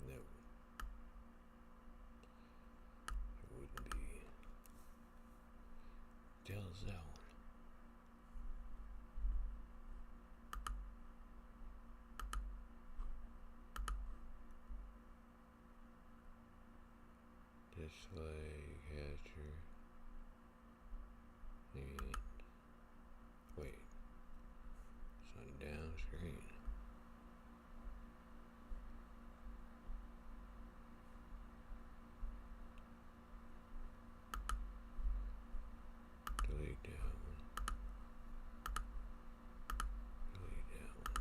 No. It wouldn't be. The hell is that one? Display capture. And wait. It's on down screen. Delete that one. Delete that one.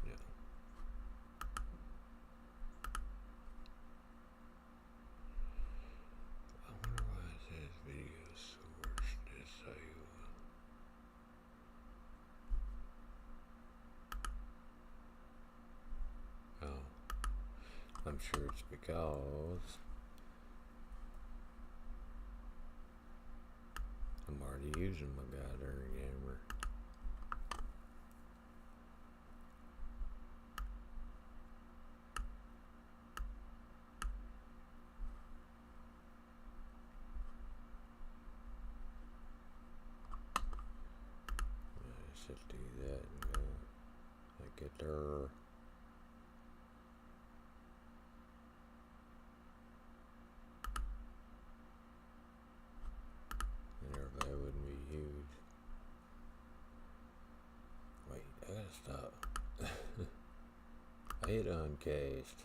No. I wonder why it says video source. Just so you. Oh, I'm sure it's because I'm already using my goddamn camera. Just do that and go like get there. And that wouldn't be huge. Wait, I gotta stop. I hit uncased.